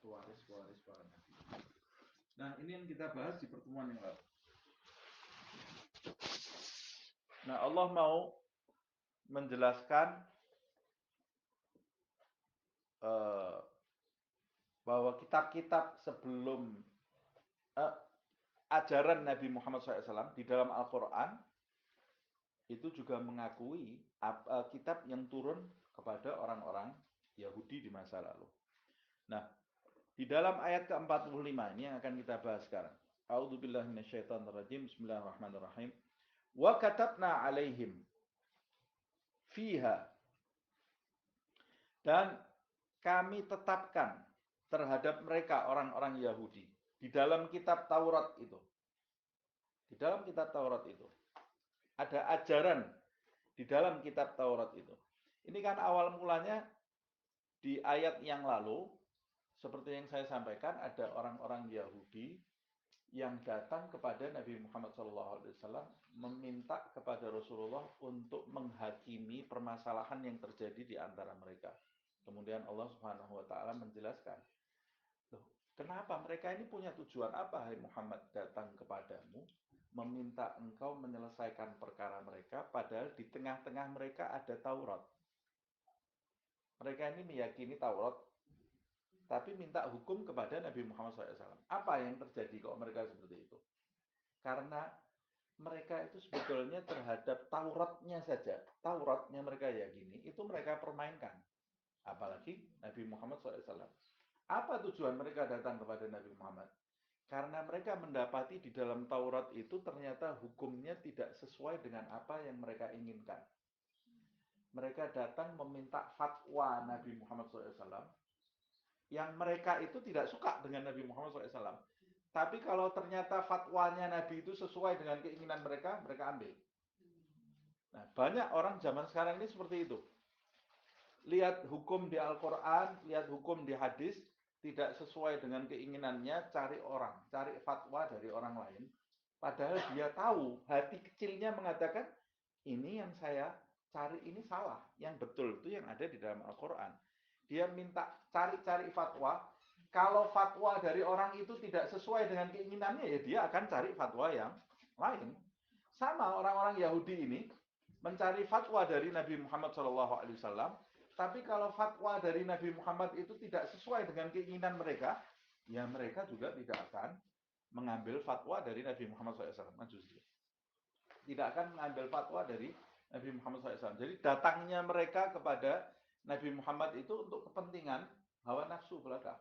pewaris-pewaris para nabi. Nah, ini yang kita bahas di pertemuan yang lalu. Nah, Allah mau menjelaskan bahwa kitab-kitab sebelum ajaran Nabi Muhammad SAW di dalam Al-Quran itu juga mengakui kitab yang turun kepada orang-orang Yahudi di masa lalu. Nah, di dalam ayat ke-45 ini yang akan kita bahas sekarang. A'udzubillahi minasyaitonirrajim. Bismillahirrahmanirrahim. Wa katabna 'alaihim fiha, dan kami tetapkan terhadap mereka orang-orang Yahudi di dalam kitab Taurat itu. Di dalam kitab Taurat itu ada ajaran di dalam kitab Taurat itu. Ini kan awal mulanya di ayat yang lalu, seperti yang saya sampaikan, ada orang-orang Yahudi yang datang kepada Nabi Muhammad SAW meminta kepada Rasulullah untuk menghakimi permasalahan yang terjadi di antara mereka. Kemudian Allah Subhanahu wa taala menjelaskan, loh, kenapa mereka ini punya tujuan apa, hai Muhammad, datang kepadamu meminta engkau menyelesaikan perkara mereka, padahal di tengah-tengah mereka ada Taurat. Mereka ini meyakini Taurat, tapi minta hukum kepada Nabi Muhammad SAW. Apa yang terjadi kalau mereka seperti itu? Karena mereka itu sebetulnya terhadap Tauratnya saja, Tauratnya mereka yakini, itu mereka permainkan. Apalagi Nabi Muhammad SAW. Apa tujuan mereka datang kepada Nabi Muhammad? Karena mereka mendapati di dalam Taurat itu ternyata hukumnya tidak sesuai dengan apa yang mereka inginkan. Mereka datang meminta fatwa Nabi Muhammad SAW, yang mereka itu tidak suka dengan Nabi Muhammad SAW. Tapi kalau ternyata fatwanya Nabi itu sesuai dengan keinginan mereka, mereka ambil. Nah, banyak orang zaman sekarang ini seperti itu. Lihat hukum di Al-Quran, lihat hukum di hadis, tidak sesuai dengan keinginannya, cari orang, cari fatwa dari orang lain. Padahal dia tahu, hati kecilnya mengatakan, ini yang saya cari ini salah. Yang betul itu yang ada di dalam Al-Quran. Dia minta cari-cari fatwa. Kalau fatwa dari orang itu tidak sesuai dengan keinginannya, ya dia akan cari fatwa yang lain. Sama orang-orang Yahudi ini mencari fatwa dari Nabi Muhammad SAW. Tapi kalau fatwa dari Nabi Muhammad itu tidak sesuai dengan keinginan mereka, ya mereka juga tidak akan mengambil fatwa dari Nabi Muhammad SAW. Tidak akan mengambil fatwa dari Nabi Muhammad SAW. Jadi datangnya mereka kepada Nabi Muhammad itu untuk kepentingan hawa nafsu belaka.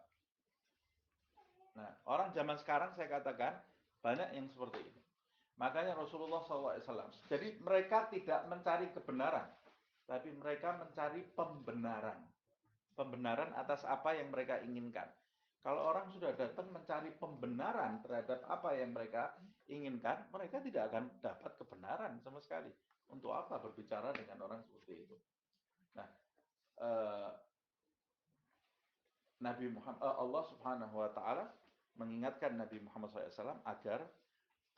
Nah, orang zaman sekarang saya katakan banyak yang seperti ini. Makanya Rasulullah SAW. Jadi mereka tidak mencari kebenaran, tapi mereka mencari pembenaran. Pembenaran atas apa yang mereka inginkan. Kalau orang sudah datang mencari pembenaran terhadap apa yang mereka inginkan, mereka tidak akan dapat kebenaran sama sekali. Untuk apa berbicara dengan orang seperti itu? Nah, Nabi Muhammad, Allah Subhanahu wa taala mengingatkan Nabi Muhammad SAW agar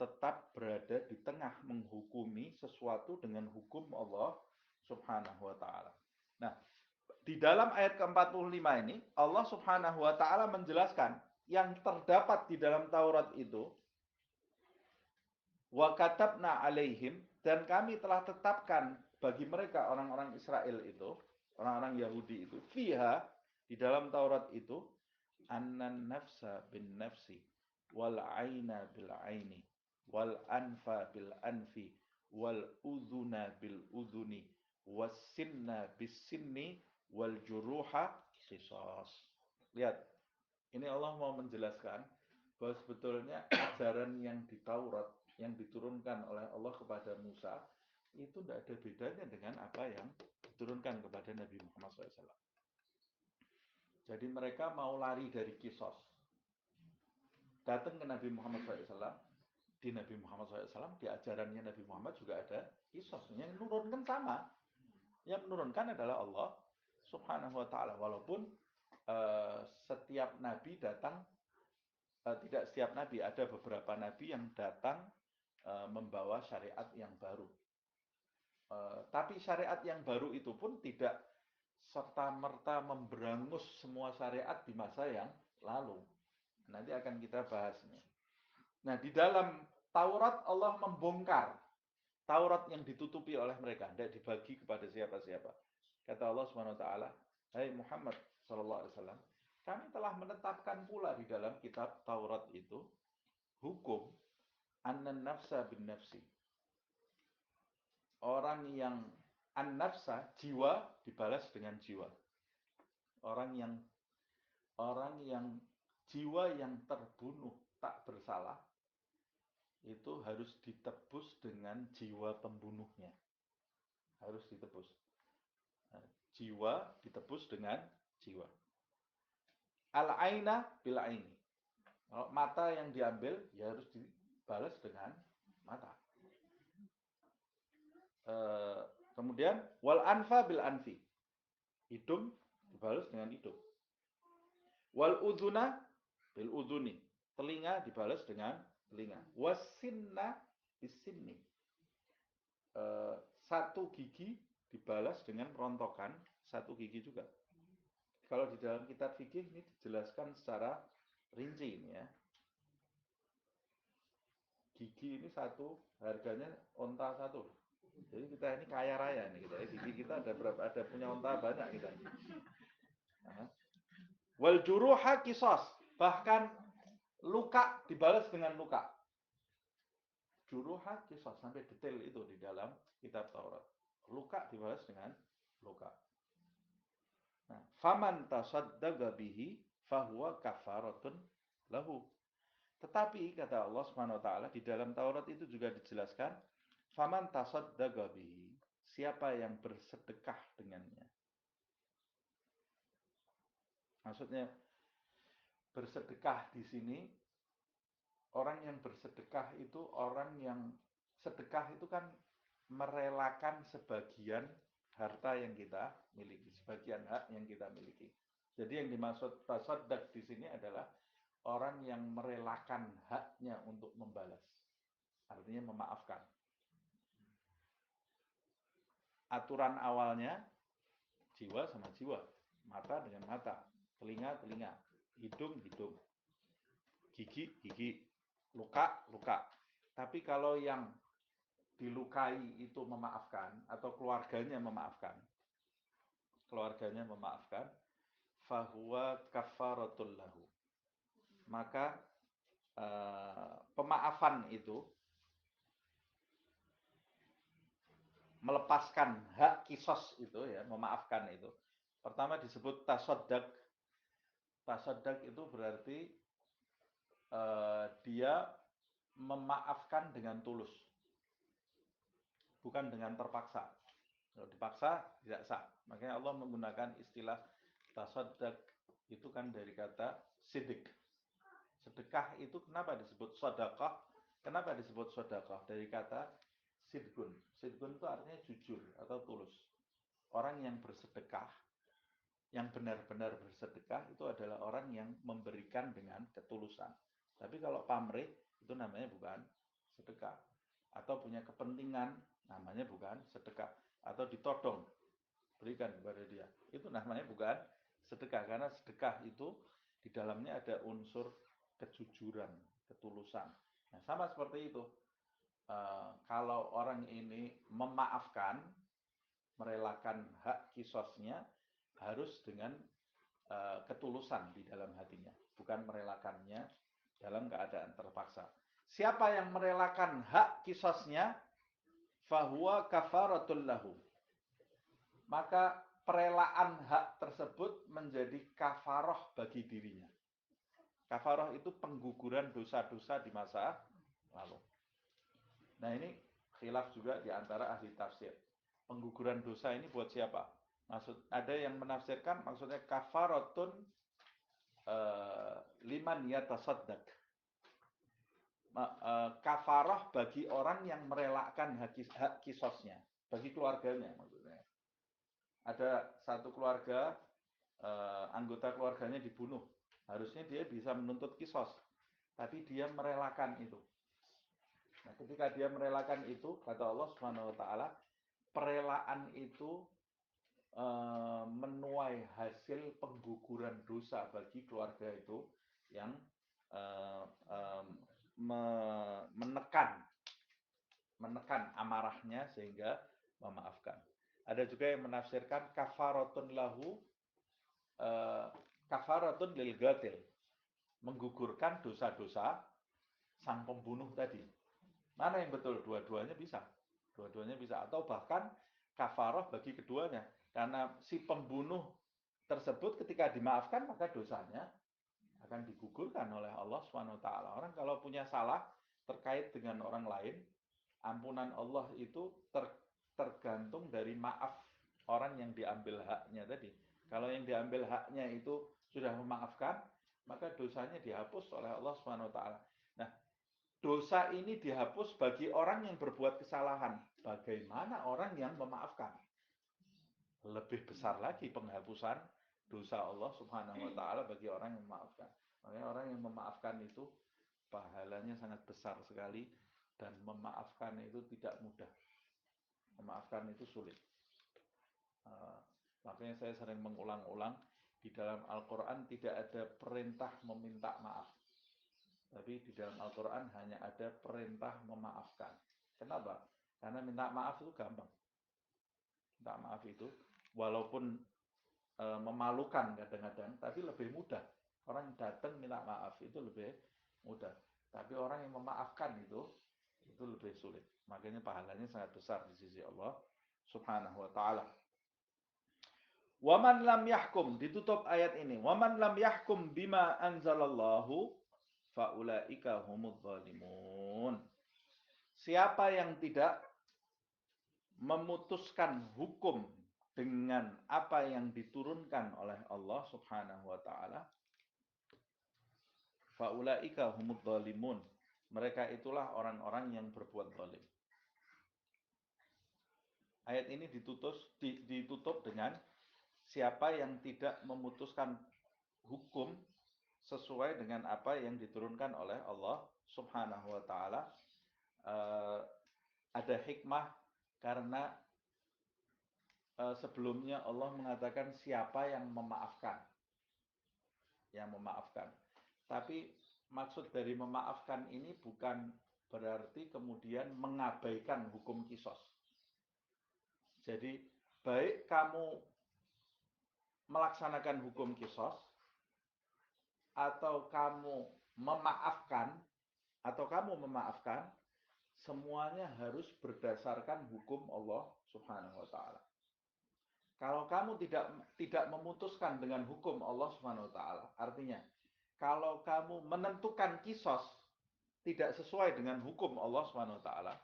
tetap berada di tengah menghukumi sesuatu dengan hukum Allah Subhanahu wa taala. Nah, di dalam ayat ke-45 ini Allah Subhanahu wa taala menjelaskan yang terdapat di dalam Taurat itu, wa katabna alaihim, dan kami telah tetapkan bagi mereka orang-orang Israel itu, orang-orang Yahudi itu, fiha, di dalam Taurat itu, annan nafsa bin nafsi wal aina bil aini wal anfa bil anfi wal udhuna bil udhuni was sinna bis sinni wal juruha qisas. Lihat, ini Allah mau menjelaskan bahwa sebetulnya ajaran yang di Taurat yang diturunkan oleh Allah kepada Musa itu tidak ada bedanya dengan apa yang diturunkan kepada Nabi Muhammad SAW. Jadi mereka mau lari dari kisos. Datang ke Nabi Muhammad SAW, di Nabi Muhammad SAW, di ajarannya Nabi Muhammad juga ada kisos. Yang menurunkan sama. Yang menurunkan adalah Allah Subhanahu wa ta'ala. Walaupun setiap Nabi datang, tidak setiap Nabi, ada beberapa Nabi yang datang membawa syariat yang baru. Tapi syariat yang baru itu pun tidak serta-merta memberangus semua syariat di masa yang lalu. Nanti akan kita bahasnya. Nah, di dalam Taurat Allah membongkar Taurat yang ditutupi oleh mereka, tidak dibagi kepada siapa-siapa. Kata Allah Subhanahu wa taala, "Hai Muhammad sallallahu alaihi wasallam, kami telah menetapkan pula di dalam kitab Taurat itu hukum an nafsa bin nafsi." Orang yang an-nafsa, jiwa dibalas dengan jiwa. Orang yang jiwa yang terbunuh tak bersalah itu harus ditebus dengan jiwa pembunuhnya. Harus ditebus. Nah, jiwa ditebus dengan jiwa. Al-aina bil aini. Kalau mata yang diambil, ya harus dibalas dengan mata. Kemudian wal anfa bil anfi. Hidung dibalas dengan hidung. Wal udhuna bil udhuni. Telinga dibalas dengan telinga. Wasinna bisinni. Satu gigi dibalas dengan rontokan satu gigi juga. Kalau di dalam kitab fikih ini dijelaskan secara rinci ini ya. Gigi ini satu, harganya onta satu. Jadi kita ini kaya raya nih kita. Gigi kita ada berapa? Ada punya onta banyak kita. Wal juruha qisas. Bahkan luka dibalas dengan luka. Juruha qisas, sampai detail itu di dalam kitab Taurat. Luka dibalas dengan luka. Nah, faman tasaddaqa bihi fahuwa kafaratun lahu. Tetapi kata Allah Subhanahu wa taala di dalam Taurat itu juga dijelaskan faman tasaddaqa bihi, siapa yang bersedekah dengannya. Maksudnya bersedekah di sini, orang yang bersedekah itu orang yang sedekah itu kan merelakan sebagian harta yang kita miliki, sebagian hak yang kita miliki. Jadi yang dimaksud tasaddaq di sini adalah orang yang merelakan haknya untuk membalas. Artinya memaafkan. Aturan awalnya jiwa sama jiwa, mata dengan mata, telinga telinga, hidung hidung, gigi gigi, luka luka. Tapi kalau yang dilukai itu memaafkan atau keluarganya memaafkan, fahuwa kafaratul lahu. Maka pemaafan itu melepaskan hak kisos itu ya, memaafkan itu. Pertama disebut tasaddaq. Tasaddaq itu berarti dia memaafkan dengan tulus. Bukan dengan terpaksa. Kalau dipaksa tidak sah. Makanya Allah menggunakan istilah tasaddaq itu kan dari kata sidik. Sedekah itu kenapa disebut sedekah? Kenapa disebut sedekah? Dari kata sidgun. Sidgun itu artinya jujur atau tulus. Orang yang bersedekah, yang benar-benar bersedekah itu adalah orang yang memberikan dengan ketulusan. Tapi kalau pamrih itu namanya bukan sedekah. Atau punya kepentingan namanya bukan sedekah. Atau ditodong berikan kepada dia. Itu namanya bukan sedekah. Karena sedekah itu di dalamnya ada unsur kejujuran, ketulusan. Nah, sama seperti itu. Kalau orang ini memaafkan, merelakan hak kisosnya, harus dengan ketulusan di dalam hatinya. Bukan merelakannya dalam keadaan terpaksa. Siapa yang merelakan hak kisosnya, fahuwa kafaratul lahu. Maka perelaan hak tersebut menjadi kafaroh bagi dirinya. Kafaroh itu pengguguran dosa-dosa di masa lalu. Nah ini khilaf juga di antara ahli tafsir. Pengguguran dosa ini buat siapa? Ada yang menafsirkan maksudnya kafaratun liman yatasaddaq. Kafarah bagi orang yang merelakan hak kisosnya, bagi keluarganya maksudnya. Ada satu keluarga, anggota keluarganya dibunuh. Harusnya dia bisa menuntut kisos, tapi dia merelakan itu. Nah, ketika dia merelakan itu, kata Allah Subhanahu wa taala, perelaan itu menuai hasil pengguguran dosa bagi keluarga itu yang eh, eh, menekan amarahnya sehingga memaafkan. Ada juga yang menafsirkan kafaratun lahu, kafaratun lil gatil, menggugurkan dosa-dosa sang pembunuh tadi. Mana yang betul? Dua-duanya bisa. Dua-duanya bisa. Atau bahkan kafarah bagi keduanya. Karena si pembunuh tersebut ketika dimaafkan maka dosanya akan digugurkan oleh Allah SWT. Orang kalau punya salah terkait dengan orang lain, ampunan Allah itu tergantung dari maaf orang yang diambil haknya tadi. Kalau yang diambil haknya itu sudah memaafkan, maka dosanya dihapus oleh Allah SWT. Nah, dosa ini dihapus bagi orang yang berbuat kesalahan. Bagaimana orang yang memaafkan? Lebih besar lagi penghapusan dosa Allah Subhanahu wa taala bagi orang yang memaafkan. Makanya orang yang memaafkan itu pahalanya sangat besar sekali, dan memaafkan itu tidak mudah. Memaafkan itu sulit. Makanya saya sering mengulang-ulang, di dalam Al-Quran tidak ada perintah meminta maaf. Tapi di dalam Al-Quran hanya ada perintah memaafkan. Kenapa? Karena minta maaf itu gampang. Minta maaf itu walaupun memalukan kadang-kadang, tapi lebih mudah. Orang datang minta maaf itu lebih mudah. Tapi orang yang memaafkan itu lebih sulit. Makanya pahalanya sangat besar di sisi Allah Subhanahu wa taala. Waman lam yahkum, ditutup ayat ini. Waman lam yahkum bima anzalallahu faulaika humudz zalimun. Siapa yang tidak memutuskan hukum dengan apa yang diturunkan oleh Allah Subhanahu wa taala, faulaika humudz zalimun. Mereka itulah orang-orang yang berbuat zalim. Ayat ini ditutup dengan siapa yang tidak memutuskan hukum sesuai dengan apa yang diturunkan oleh Allah Subhanahu wa taala. Ada hikmah karena sebelumnya Allah mengatakan siapa yang memaafkan. Yang memaafkan. Tapi maksud dari memaafkan ini bukan berarti kemudian mengabaikan hukum kisos. Jadi baik kamu melaksanakan hukum kisos atau kamu memaafkan, semuanya harus berdasarkan hukum Allah Subhanahu wa taala. Kalau kamu tidak memutuskan dengan hukum Allah Subhanahu wa taala, artinya kalau kamu menentukan kisos tidak sesuai dengan hukum Allah Subhanahu wa taala,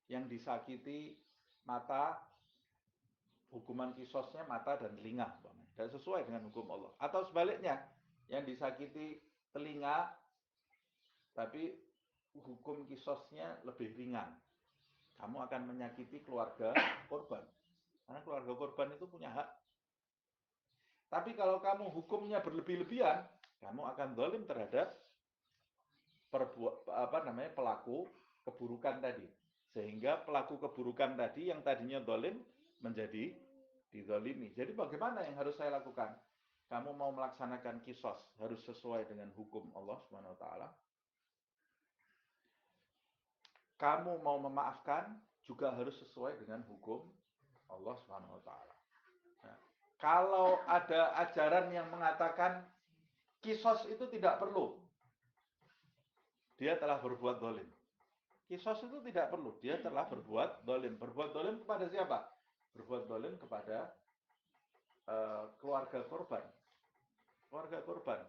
yang disakiti mata, hukuman kisosnya mata dan telinga, tidak sesuai dengan hukum Allah. Atau sebaliknya, yang disakiti telinga tapi hukum kisosnya lebih ringan, kamu akan menyakiti keluarga korban. Karena keluarga korban itu punya hak. Tapi kalau kamu hukumnya berlebih-lebihan, kamu akan zalim terhadap pelaku keburukan tadi. Sehingga pelaku keburukan tadi yang tadinya zalim menjadi dizalimi. Jadi bagaimana yang harus saya lakukan? Kamu mau melaksanakan kisos harus sesuai dengan hukum Allah Subhanahu wa taala. Kamu mau memaafkan juga harus sesuai dengan hukum Allah Subhanahu wa taala. Nah, kalau ada ajaran yang mengatakan kisos itu tidak perlu, dia telah berbuat zalim. Kisos itu tidak perlu, dia telah berbuat zalim. Berbuat zalim kepada siapa? Berbuat zalim kepada keluarga korban. Keluarga korban.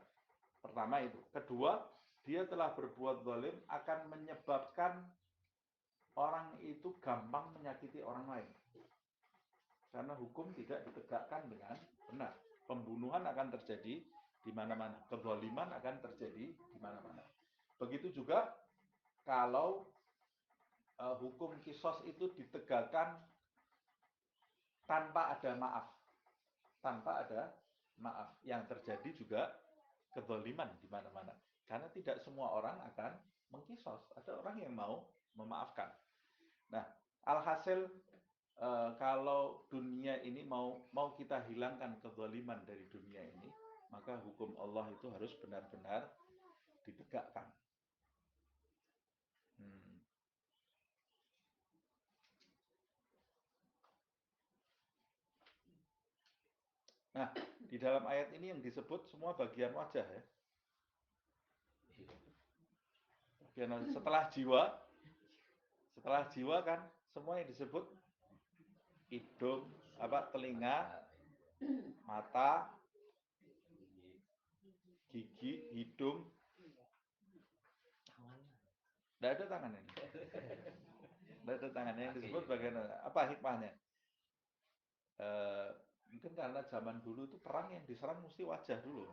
Pertama itu. Kedua, dia telah berbuat zalim akan menyebabkan orang itu gampang menyakiti orang lain. Karena hukum tidak ditegakkan dengan benar. Pembunuhan akan terjadi di mana-mana. Kezaliman akan terjadi di mana-mana. Begitu juga kalau hukum kisos itu ditegakkan tanpa ada maaf. Tanpa ada maaf. Yang terjadi juga kezaliman di mana-mana. Karena tidak semua orang akan mengkisos. Ada orang yang mau memaafkan. Nah, alhasil kalau dunia ini mau kita hilangkan kezaliman dari dunia ini, maka hukum Allah itu harus benar-benar ditegakkan. Nah, di dalam ayat ini yang disebut semua bagian wajah ya. Setelah jiwa kan semua yang disebut hidung, telinga, mata, gigi, hidung. Tidak ada tangan ini. Tidak ada tangan yang disebut bagian apa hikmahnya? Mungkin karena zaman dulu itu perang yang diserang mesti wajah dulu.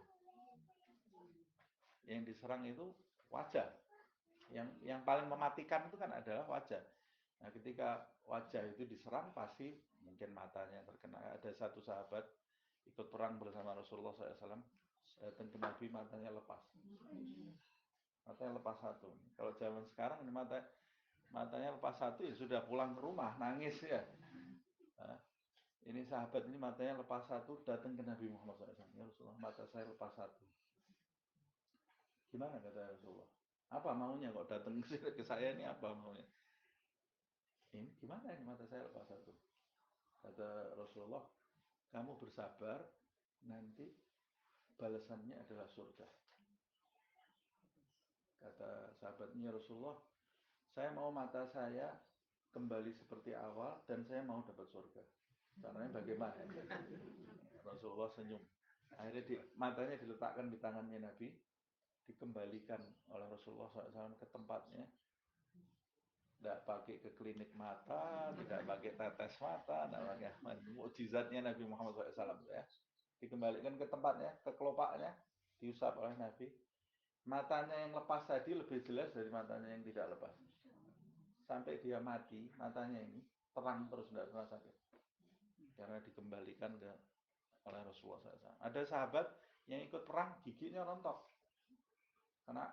Yang diserang itu wajah. Yang paling mematikan itu kan adalah wajah. Nah, ketika wajah itu diserang pasti mungkin matanya terkena. Ada satu sahabat ikut perang bersama Rasulullah SAW, datang ke Nabi matanya lepas. Matanya lepas satu. Kalau zaman sekarang ini matanya lepas satu ya sudah pulang ke rumah nangis ya. Nah, ini sahabat ini matanya lepas satu datang ke Nabi Muhammad SAW. Ya Rasulullah, mata saya lepas satu. Gimana kata Rasulullah? Apa maunya kok datang ke saya ini apa maunya? Ini gimana ini mata saya lepas satu? Kata Rasulullah, kamu bersabar, nanti balasannya adalah surga. Kata sahabatnya Rasulullah, saya mau mata saya kembali seperti awal dan saya mau dapat surga. Caranya bagaimana? Rasulullah senyum. Akhirnya matanya diletakkan di tangannya Nabi, dikembalikan oleh Rasulullah SAW ke tempatnya. Tidak pakai ke klinik mata, tidak pakai tetes mata, tidak pakai mukjizatnya Nabi Muhammad SAW ya. Dikembalikan ke tempatnya, ke kelopaknya, diusap oleh Nabi. Matanya yang lepas tadi lebih jelas dari matanya yang tidak lepas. Sampai dia mati, matanya ini terang terus, tidak pernah sakit. Karena dikembalikan oleh Rasulullah SAW. Ada sahabat yang ikut perang, giginya rontok. Karena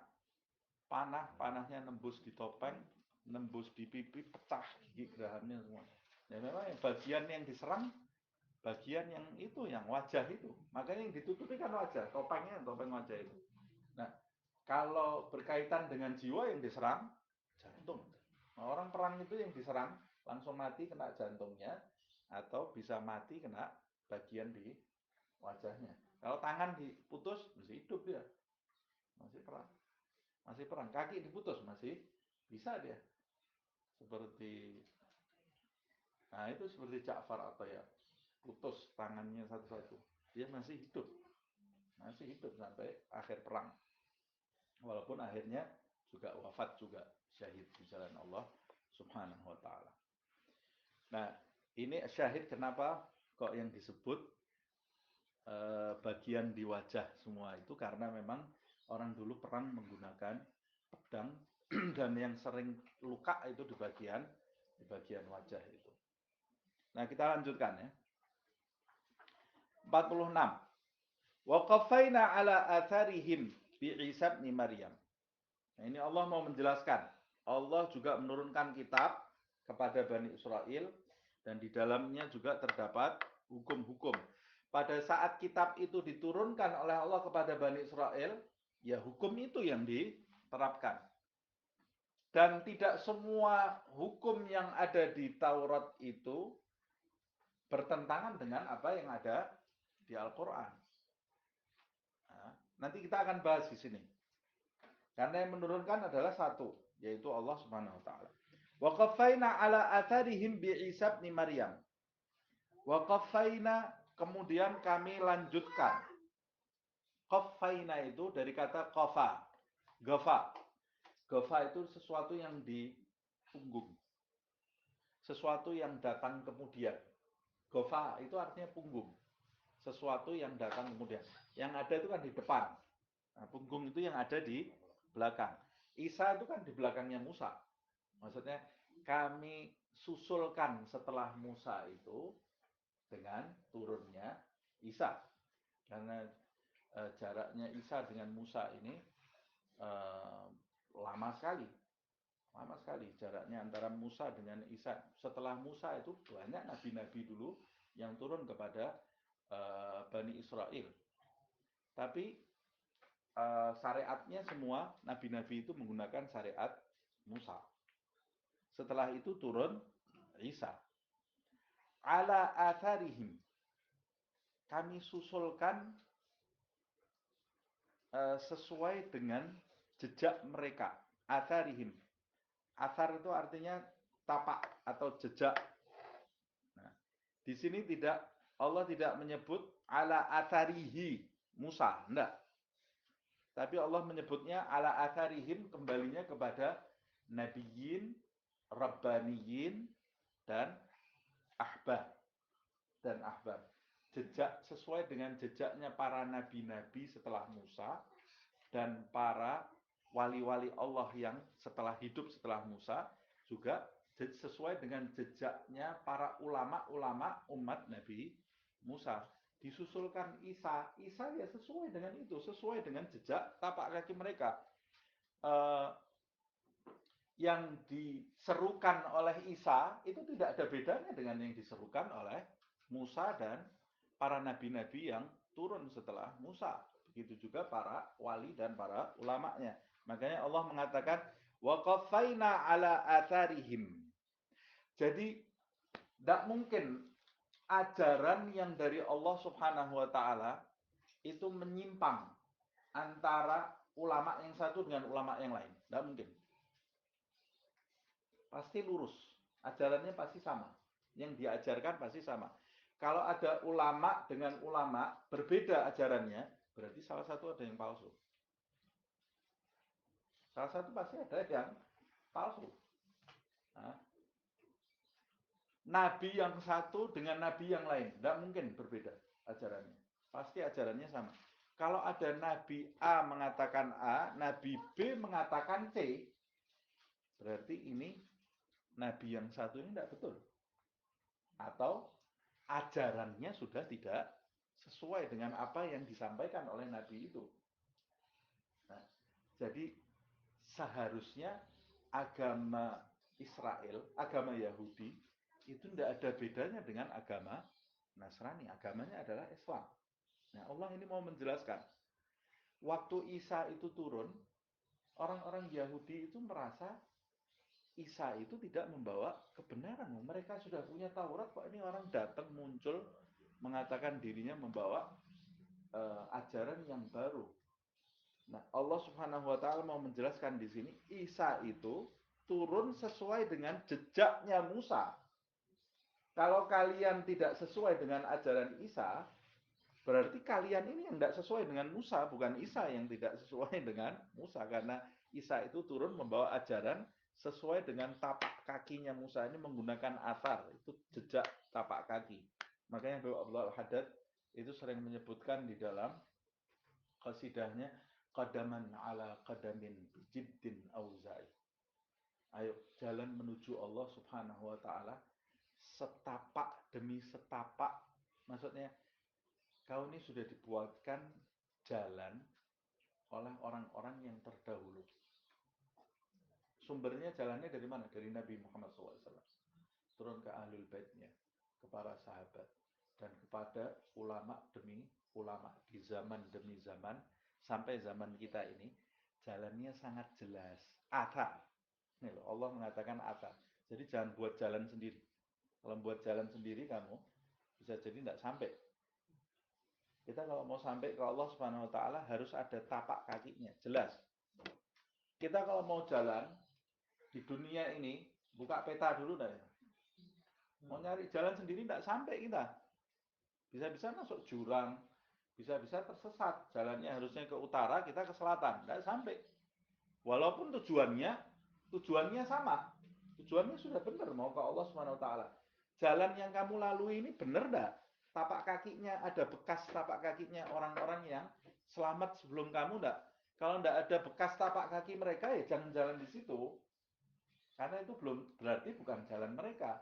panahnya nembus di topeng, nembus di pipi, pecah gigi gerahamnya semua. Ya memang bagian yang diserang, bagian yang itu, yang wajah itu. Makanya yang ditutupi kan wajah, topeng wajah itu. Nah, kalau berkaitan dengan jiwa yang diserang, jantung. Nah, orang perang itu yang diserang, langsung mati kena jantungnya, atau bisa mati kena bagian di wajahnya. Kalau tangan diputus, masih hidup dia. Masih perang. Masih perang. Kaki diputus, masih bisa dia. Seperti, nah itu seperti Ja'far atau ya, putus tangannya satu-satu. Dia masih hidup. Masih hidup sampai akhir perang. Walaupun akhirnya juga wafat juga, syahid di jalan Allah Subhanahu wa ta'ala. Nah, ini syahid kenapa kok yang disebut bagian di wajah semua itu, karena memang orang dulu perang menggunakan pedang dan yang sering luka itu di bagian wajah itu. Nah, kita lanjutkan ya. 46. Wa qafaina ala atharihim bi Isa ibn Maryam. Nah, ini Allah mau menjelaskan. Allah juga menurunkan kitab kepada Bani Israel dan di dalamnya juga terdapat hukum-hukum. Pada saat kitab itu diturunkan oleh Allah kepada Bani Israel, ya hukum itu yang diterapkan. Dan tidak semua hukum yang ada di Taurat itu bertentangan dengan apa yang ada di Al-Quran. Nah, nanti kita akan bahas di sini. Karena yang menurunkan adalah satu, yaitu Allah Subhanahu wa taala. Wa qaffayna ala atharihim bi Isa ibn Maryam. Wa qaffayna, kemudian kami lanjutkan. Qaffayna itu dari kata qafa. Gafa. Gafa itu sesuatu yang di punggung. Sesuatu yang datang kemudian. Gafa itu artinya punggung. Sesuatu yang datang kemudian. Yang ada itu kan di depan. Nah, punggung itu yang ada di belakang. Isa itu kan di belakangnya Musa. Maksudnya kami susulkan setelah Musa itu dengan turunnya Isa. Karena jaraknya Isa dengan Musa ini lama sekali. Lama sekali jaraknya antara Musa dengan Isa. Setelah Musa itu banyak nabi-nabi dulu yang turun kepada Bani Israel. Tapi syariatnya semua nabi-nabi itu menggunakan syariat Musa. Setelah itu turun Isa. Ala atharihim. Kami susulkan sesuai dengan jejak mereka. Atharihim. Athar itu artinya tapak atau jejak. Nah, di sini Allah tidak menyebut ala atharihi Musa, enggak. Tapi Allah menyebutnya ala atharihim, kembalinya kepada nabiyin, rabbaniyin, dan ahbab. Jejak sesuai dengan jejaknya para nabi-nabi setelah Musa dan para wali-wali Allah yang hidup setelah Musa, juga sesuai dengan jejaknya para ulama-ulama umat Nabi Musa. Disusulkan Isa ya sesuai dengan itu, sesuai dengan jejak tapak kaki mereka. Yang diserukan oleh Isa itu tidak ada bedanya dengan yang diserukan oleh Musa dan para nabi-nabi yang turun setelah Musa. Begitu juga para wali dan para ulamanya. Makanya Allah mengatakan wa qafaina ala atharihim. Jadi tidak mungkin ajaran yang dari Allah Subhanahu wa taala itu menyimpang antara ulama yang satu dengan ulama yang lain. Tidak mungkin. Pasti lurus. Ajarannya pasti sama. Yang diajarkan pasti sama. Kalau ada ulama dengan ulama berbeda ajarannya, berarti salah satu ada yang palsu. Salah satu pasti ada yang palsu. Nah, nabi yang satu dengan nabi yang lain, tidak mungkin berbeda ajarannya. Pasti ajarannya sama. Kalau ada nabi A mengatakan A, nabi B mengatakan C, berarti ini nabi yang satu ini tidak betul. Atau ajarannya sudah tidak sesuai dengan apa yang disampaikan oleh nabi itu. Nah, jadi seharusnya agama Israel, agama Yahudi, itu tidak ada bedanya dengan agama Nasrani. Agamanya adalah Islam. Nah, Allah ini mau menjelaskan. Waktu Isa itu turun, orang-orang Yahudi itu merasa Isa itu tidak membawa kebenaran. Mereka sudah punya Taurat, kok ini orang datang muncul mengatakan dirinya membawa ajaran yang baru. Nah, Allah Subhanahu wa taala mau menjelaskan di sini, Isa itu turun sesuai dengan jejaknya Musa. Kalau kalian tidak sesuai dengan ajaran Isa, berarti kalian ini yang tidak sesuai dengan Musa, bukan Isa yang tidak sesuai dengan Musa. Karena Isa itu turun membawa ajaran sesuai dengan tapak kakinya Musa, ini menggunakan athar, itu jejak tapak kaki. Makanya Abdul Haddad itu sering menyebutkan di dalam qasidahnya, qadaman ala qadamin bijiddin auzai. Ayo jalan menuju Allah Subhanahu wa taala setapak demi setapak. Maksudnya kau ini sudah dibuatkan jalan oleh orang-orang yang terdahulu. Sumbernya jalannya dari mana? Dari Nabi Muhammad SAW. Turun ke ahlul baitnya, ke para sahabat, dan kepada ulama demi ulama di zaman demi zaman sampai zaman kita ini. Jalannya sangat jelas. Athar. Nih loh, Allah mengatakan athar. Jadi jangan buat jalan sendiri. Kalau buat jalan sendiri kamu bisa jadi tidak sampai. Kita kalau mau sampai ke Allah Subhanahu wa taala harus ada tapak kakinya, jelas. Kita kalau mau jalan di dunia ini, buka peta dulu dah. Mau nyari jalan sendiri tidak sampai kita. Bisa-bisa masuk jurang, bisa-bisa tersesat. Jalannya harusnya ke utara, kita ke selatan, tidak sampai. Walaupun tujuannya sama. Tujuannya sudah benar, mau ke Allah Subhanahu wa taala. Jalan yang kamu lalui ini benar enggak? Tapak kakinya ada bekas tapak kakinya orang-orang yang selamat sebelum kamu enggak? Kalau enggak ada bekas tapak kaki mereka ya jangan jalan di situ. Karena itu belum berarti bukan jalan mereka.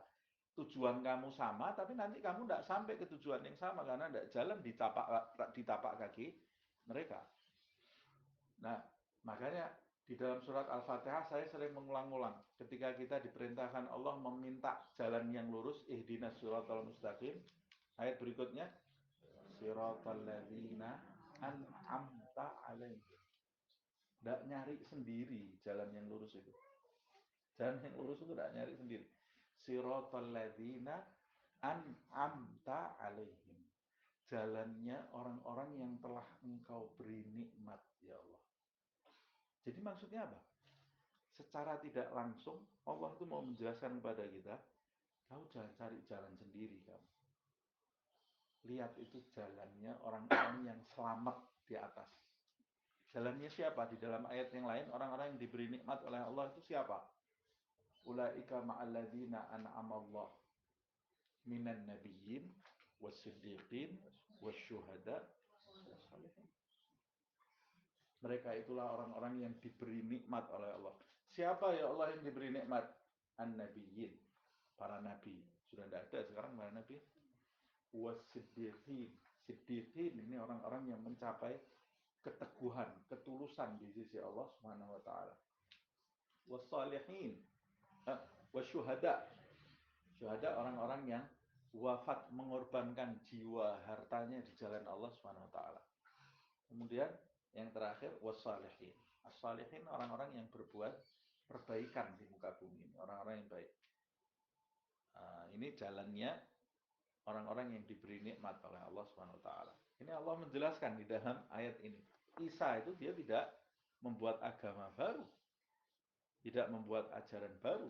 Tujuan kamu sama tapi nanti kamu enggak sampai ke tujuan yang sama karena enggak jalan di tapak kaki mereka. Nah, makanya Di dalam surat Al-Fatihah saya sering mengulang-ulang ketika kita diperintahkan Allah meminta jalan yang lurus, ihdinas siratal mustaqim. Ayat berikutnya, siratal ladzina an'amta alaihim. Tidak nyari sendiri jalan yang lurus itu. Jalan yang lurus itu tidak nyari sendiri. Siratal ladzina an'amta alaihim. Jalannya orang-orang yang telah engkau beri nikmat, ya Allah. Jadi maksudnya apa? Secara tidak langsung Allah itu mau menjelaskan kepada kita, kau jangan cari jalan sendiri kamu. Lihat itu jalannya orang-orang yang selamat di atas. Jalannya siapa? Di dalam ayat yang lain, orang-orang yang diberi nikmat oleh Allah itu siapa? Ulaika ma'alladzina an'amallah minan nabiyyin was-siddiqin wasyuhada was-salihin. Mereka itulah orang-orang yang diberi nikmat oleh Allah. Siapa ya Allah yang diberi nikmat? An-nabiyyin, para nabi. Sudah tidak ada sekarang para nabi. Was-siddiqin. Siddiqin ini orang-orang yang mencapai keteguhan, ketulusan di sisi Allah Subhanahu wa taala. Was-salihin. Wasyuhada. Syuhada orang-orang yang wafat mengorbankan jiwa hartanya di jalan Allah Subhanahu wa taala. Kemudian yang terakhir was-salihin. As-salihin orang-orang yang berbuat perbaikan di muka bumi ini, orang-orang yang baik. Ini jalannya orang-orang yang diberi nikmat oleh Allah Subhanahu wa taala. Ini Allah menjelaskan di dalam ayat ini. Isa itu dia tidak membuat agama baru. Tidak membuat ajaran baru.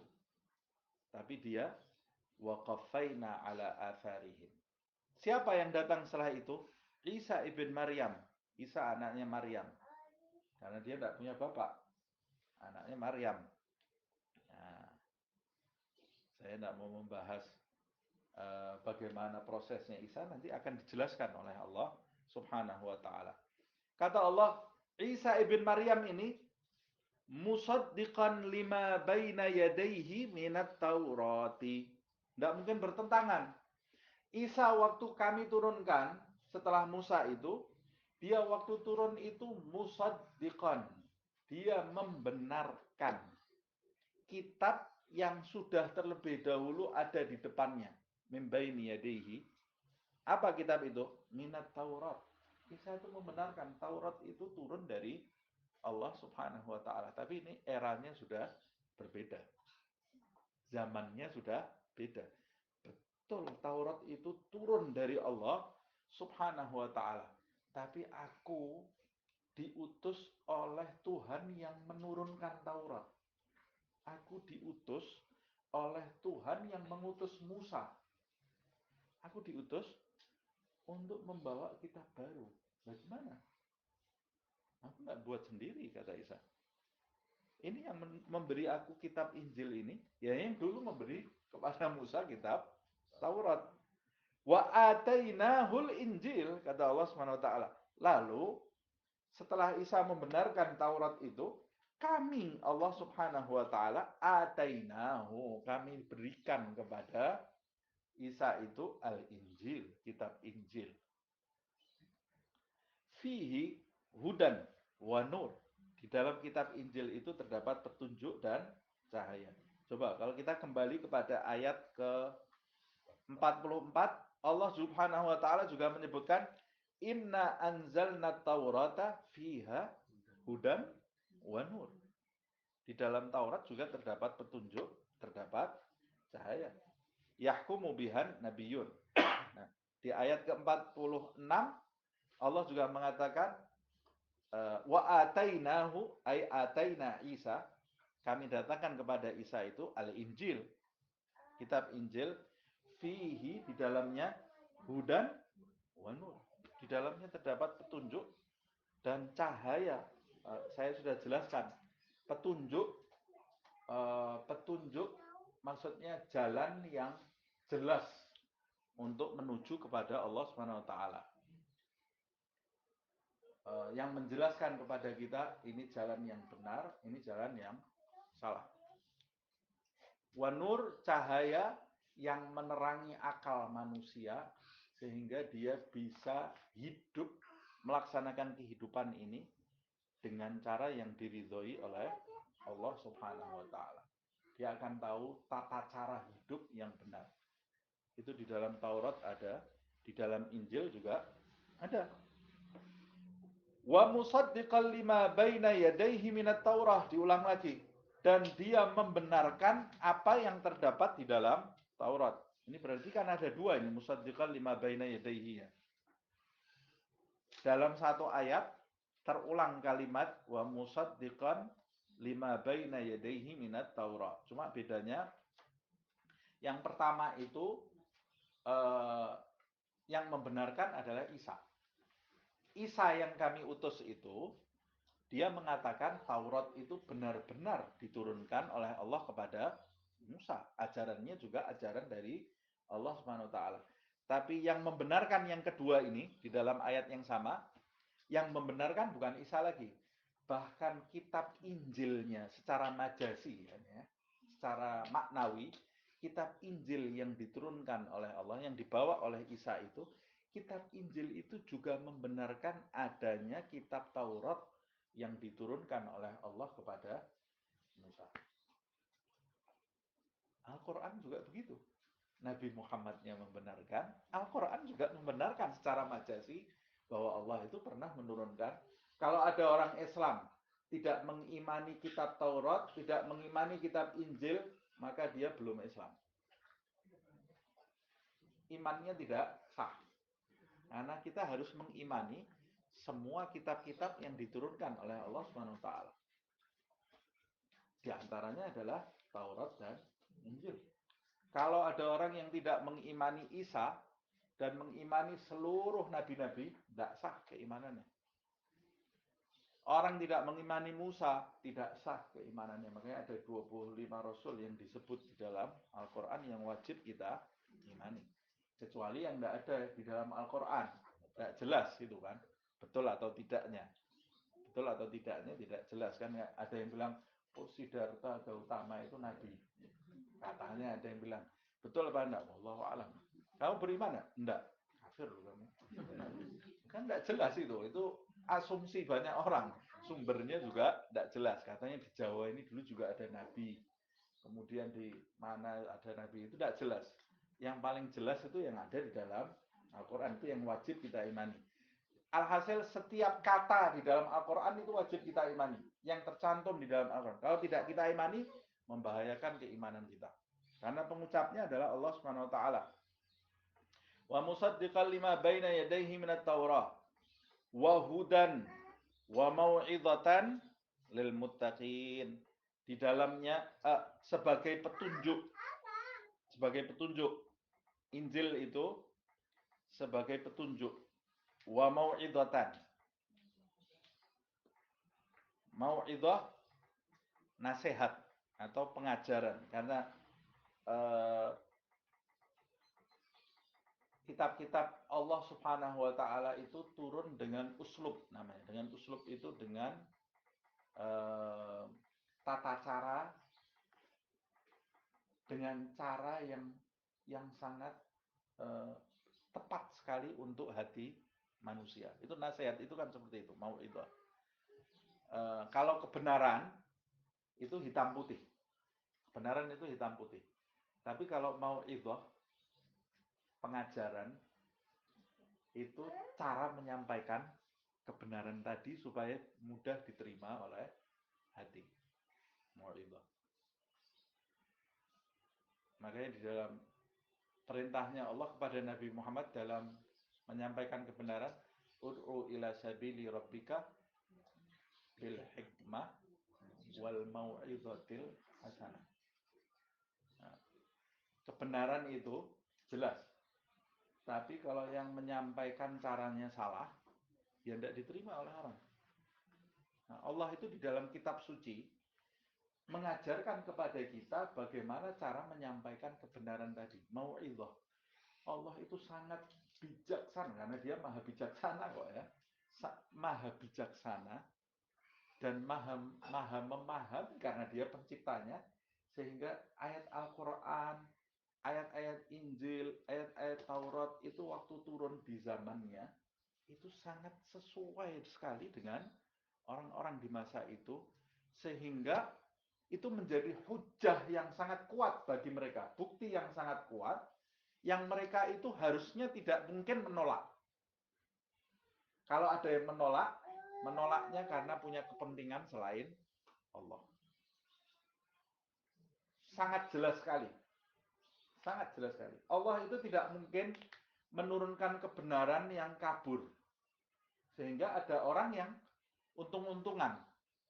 Tapi dia waqafaina ala atharihim. Siapa yang datang setelah itu? Isa ibn Maryam. Isa anaknya Maryam. Karena dia tidak punya bapak. Anaknya Maryam. Nah, saya tidak mau membahas bagaimana prosesnya Isa, nanti akan dijelaskan oleh Allah Subhanahu wa taala. Kata Allah, Isa ibn Maryam ini musaddiqan lima baina yadayhi minat taurati. Tidak mungkin bertentangan. Isa waktu kami turunkan setelah Musa itu, dia waktu turun itu musaddiqan. Dia membenarkan kitab yang sudah terlebih dahulu ada di depannya. Mimbaini yadayhi. Apa kitab itu? Minat Taurat. Isa itu membenarkan Taurat itu turun dari Allah Subhanahu wa taala. Tapi ini eranya sudah berbeda. Zamannya sudah beda. Betul, Taurat itu turun dari Allah Subhanahu wa taala. Tapi aku diutus oleh Tuhan yang menurunkan Taurat. Aku diutus oleh Tuhan yang mengutus Musa. Aku diutus untuk membawa kitab baru. Bagaimana? Aku nggak buat sendiri, kata Isa. Ini yang memberi aku kitab Injil ini, ya yang dulu memberi kepada Musa kitab Taurat. Wa atainahul Injil, kata Allah SWT. Lalu, setelah Isa membenarkan Taurat itu, kami, Allah Subhanahu wa ta'ala, atainahu, kami berikan kepada Isa itu al-Injil, kitab Injil. Fihi hudan wa nur. Di dalam kitab Injil itu terdapat petunjuk dan cahaya. Coba kalau kita kembali kepada ayat ke-44, Allah Subhanahu wa taala juga menyebutkan inna anzalna taurata fiha hudan wa nur. Di dalam Taurat juga terdapat petunjuk, terdapat cahaya. Yahkumu bihan nabiyun. Nah, di ayat ke-46 Allah juga mengatakan wa atainahu ay ataina Isa, kami datangkan kepada Isa itu al-Injil, kitab Injil, fihi, di dalamnya hudan wa nur. Di dalamnya terdapat petunjuk dan cahaya. Saya sudah jelaskan. Petunjuk maksudnya jalan yang jelas untuk menuju kepada Allah Subhanahu wa taala. Yang menjelaskan kepada kita ini jalan yang benar, ini jalan yang salah. Wa nur, cahaya yang menerangi akal manusia sehingga dia bisa hidup, melaksanakan kehidupan ini dengan cara yang diridhoi oleh Allah Subhanahu wa taala. Dia akan tahu tata cara hidup yang benar. Itu di dalam Taurat ada, di dalam Injil juga ada. Wa musaddiqal lima baina yadayhi minat Taurah, diulang lagi. Dan dia membenarkan apa yang terdapat di dalam Taurat. Ini berarti kan ada dua ini, musaddiqal lima baina yadayhi. Dalam satu ayat terulang kalimat wa musaddiqan lima baina yadayhi minat Taurah. Cuma bedanya yang pertama itu yang membenarkan adalah Isa. Isa yang kami utus itu, dia mengatakan Taurat itu benar-benar diturunkan oleh Allah kepada Musa. Ajarannya juga ajaran dari Allah Subhanahu wa taala. Tapi yang membenarkan yang kedua ini di dalam ayat yang sama, yang membenarkan bukan Isa lagi. Bahkan kitab Injilnya secara majasi, ya, secara maknawi, kitab Injil yang diturunkan oleh Allah, yang dibawa oleh Isa itu, kitab Injil itu juga membenarkan adanya kitab Taurat yang diturunkan oleh Allah kepada Musa. Al-Quran juga begitu. Nabi Muhammadnya membenarkan, Al-Quran juga membenarkan secara majasi bahwa Allah itu pernah menurunkan. Kalau ada orang Islam tidak mengimani kitab Taurat, tidak mengimani kitab Injil, maka dia belum Islam. Imannya tidak sah. Karena kita harus mengimani semua kitab-kitab yang diturunkan oleh Allah SWT. Di antaranya adalah Taurat dan Injil. Kalau ada orang yang tidak mengimani Isa dan mengimani seluruh nabi-nabi, tidak sah keimanannya. Orang tidak mengimani Musa, tidak sah keimanannya. Makanya ada 25 rasul yang disebut di dalam Al-Quran yang wajib kita imani. Kecuali yang tidak ada di dalam Al-Quran. Tidak jelas itu kan. Betul atau tidaknya. Betul atau tidaknya tidak jelas kan. Ada yang bilang, oh Siddhartha Gautama itu nabi. Katanya ada yang bilang, betul apa enggak? Wallahu a'lam. Kamu beriman enggak? Enggak. Kafir kamu. Kan enggak jelas itu. Itu asumsi banyak orang. Sumbernya juga enggak jelas. Katanya di Jawa ini dulu juga ada nabi. Kemudian di mana ada nabi itu enggak jelas. Yang paling jelas itu yang ada di dalam Al-Quran. Itu yang wajib kita imani. Alhasil setiap kata di dalam Al-Quran itu wajib kita imani. Yang tercantum di dalam Al-Quran. Kalau tidak kita imani, membahayakan keimanan kita. Karena pengucapnya adalah Allah Subhanahu wa taala. Wa musaddiqal lima baina yadayhi minat Taurah wa hudan wa mau'izatan lil muttaqin. Di dalamnya sebagai petunjuk. Sebagai petunjuk. Injil itu sebagai petunjuk. Wa mau'izatan. Mau'izah nasihat atau pengajaran, karena kitab-kitab Allah Subhanahu wa taala itu turun dengan uslub namanya. Dengan uslub itu dengan tata cara, dengan cara yang sangat tepat sekali untuk hati manusia. Itu nasihat itu kan seperti itu, mau itu. Kalau kebenaran itu hitam putih. Kebenaran itu hitam putih. Tapi kalau mau itu pengajaran itu cara menyampaikan kebenaran tadi supaya mudah diterima oleh hati. Mau'izah. Makanya di dalam perintahnya Allah kepada Nabi Muhammad dalam menyampaikan kebenaran, ud'u ila sabili rabbika bil hikmah wal mau'izatil hasanah. Nah, kebenaran itu jelas. Tapi kalau yang menyampaikan caranya salah, ya tidak diterima oleh orang. Nah, Allah itu di dalam kitab suci mengajarkan kepada kita bagaimana cara menyampaikan kebenaran tadi. Mau'izah. Allah itu sangat bijaksana karena dia maha bijaksana kok ya. Maha bijaksana dan maha memahami karena dia penciptanya, sehingga ayat Al-Quran, ayat-ayat Injil, ayat-ayat Taurat itu waktu turun di zamannya itu sangat sesuai sekali dengan orang-orang di masa itu, sehingga itu menjadi hujah yang sangat kuat bagi mereka, bukti yang sangat kuat, yang mereka itu harusnya tidak mungkin menolak. Kalau ada yang menolak, menolaknya karena punya kepentingan selain Allah. Sangat jelas sekali. Sangat jelas sekali. Allah itu tidak mungkin menurunkan kebenaran yang kabur. Sehingga ada orang yang untung-untungan.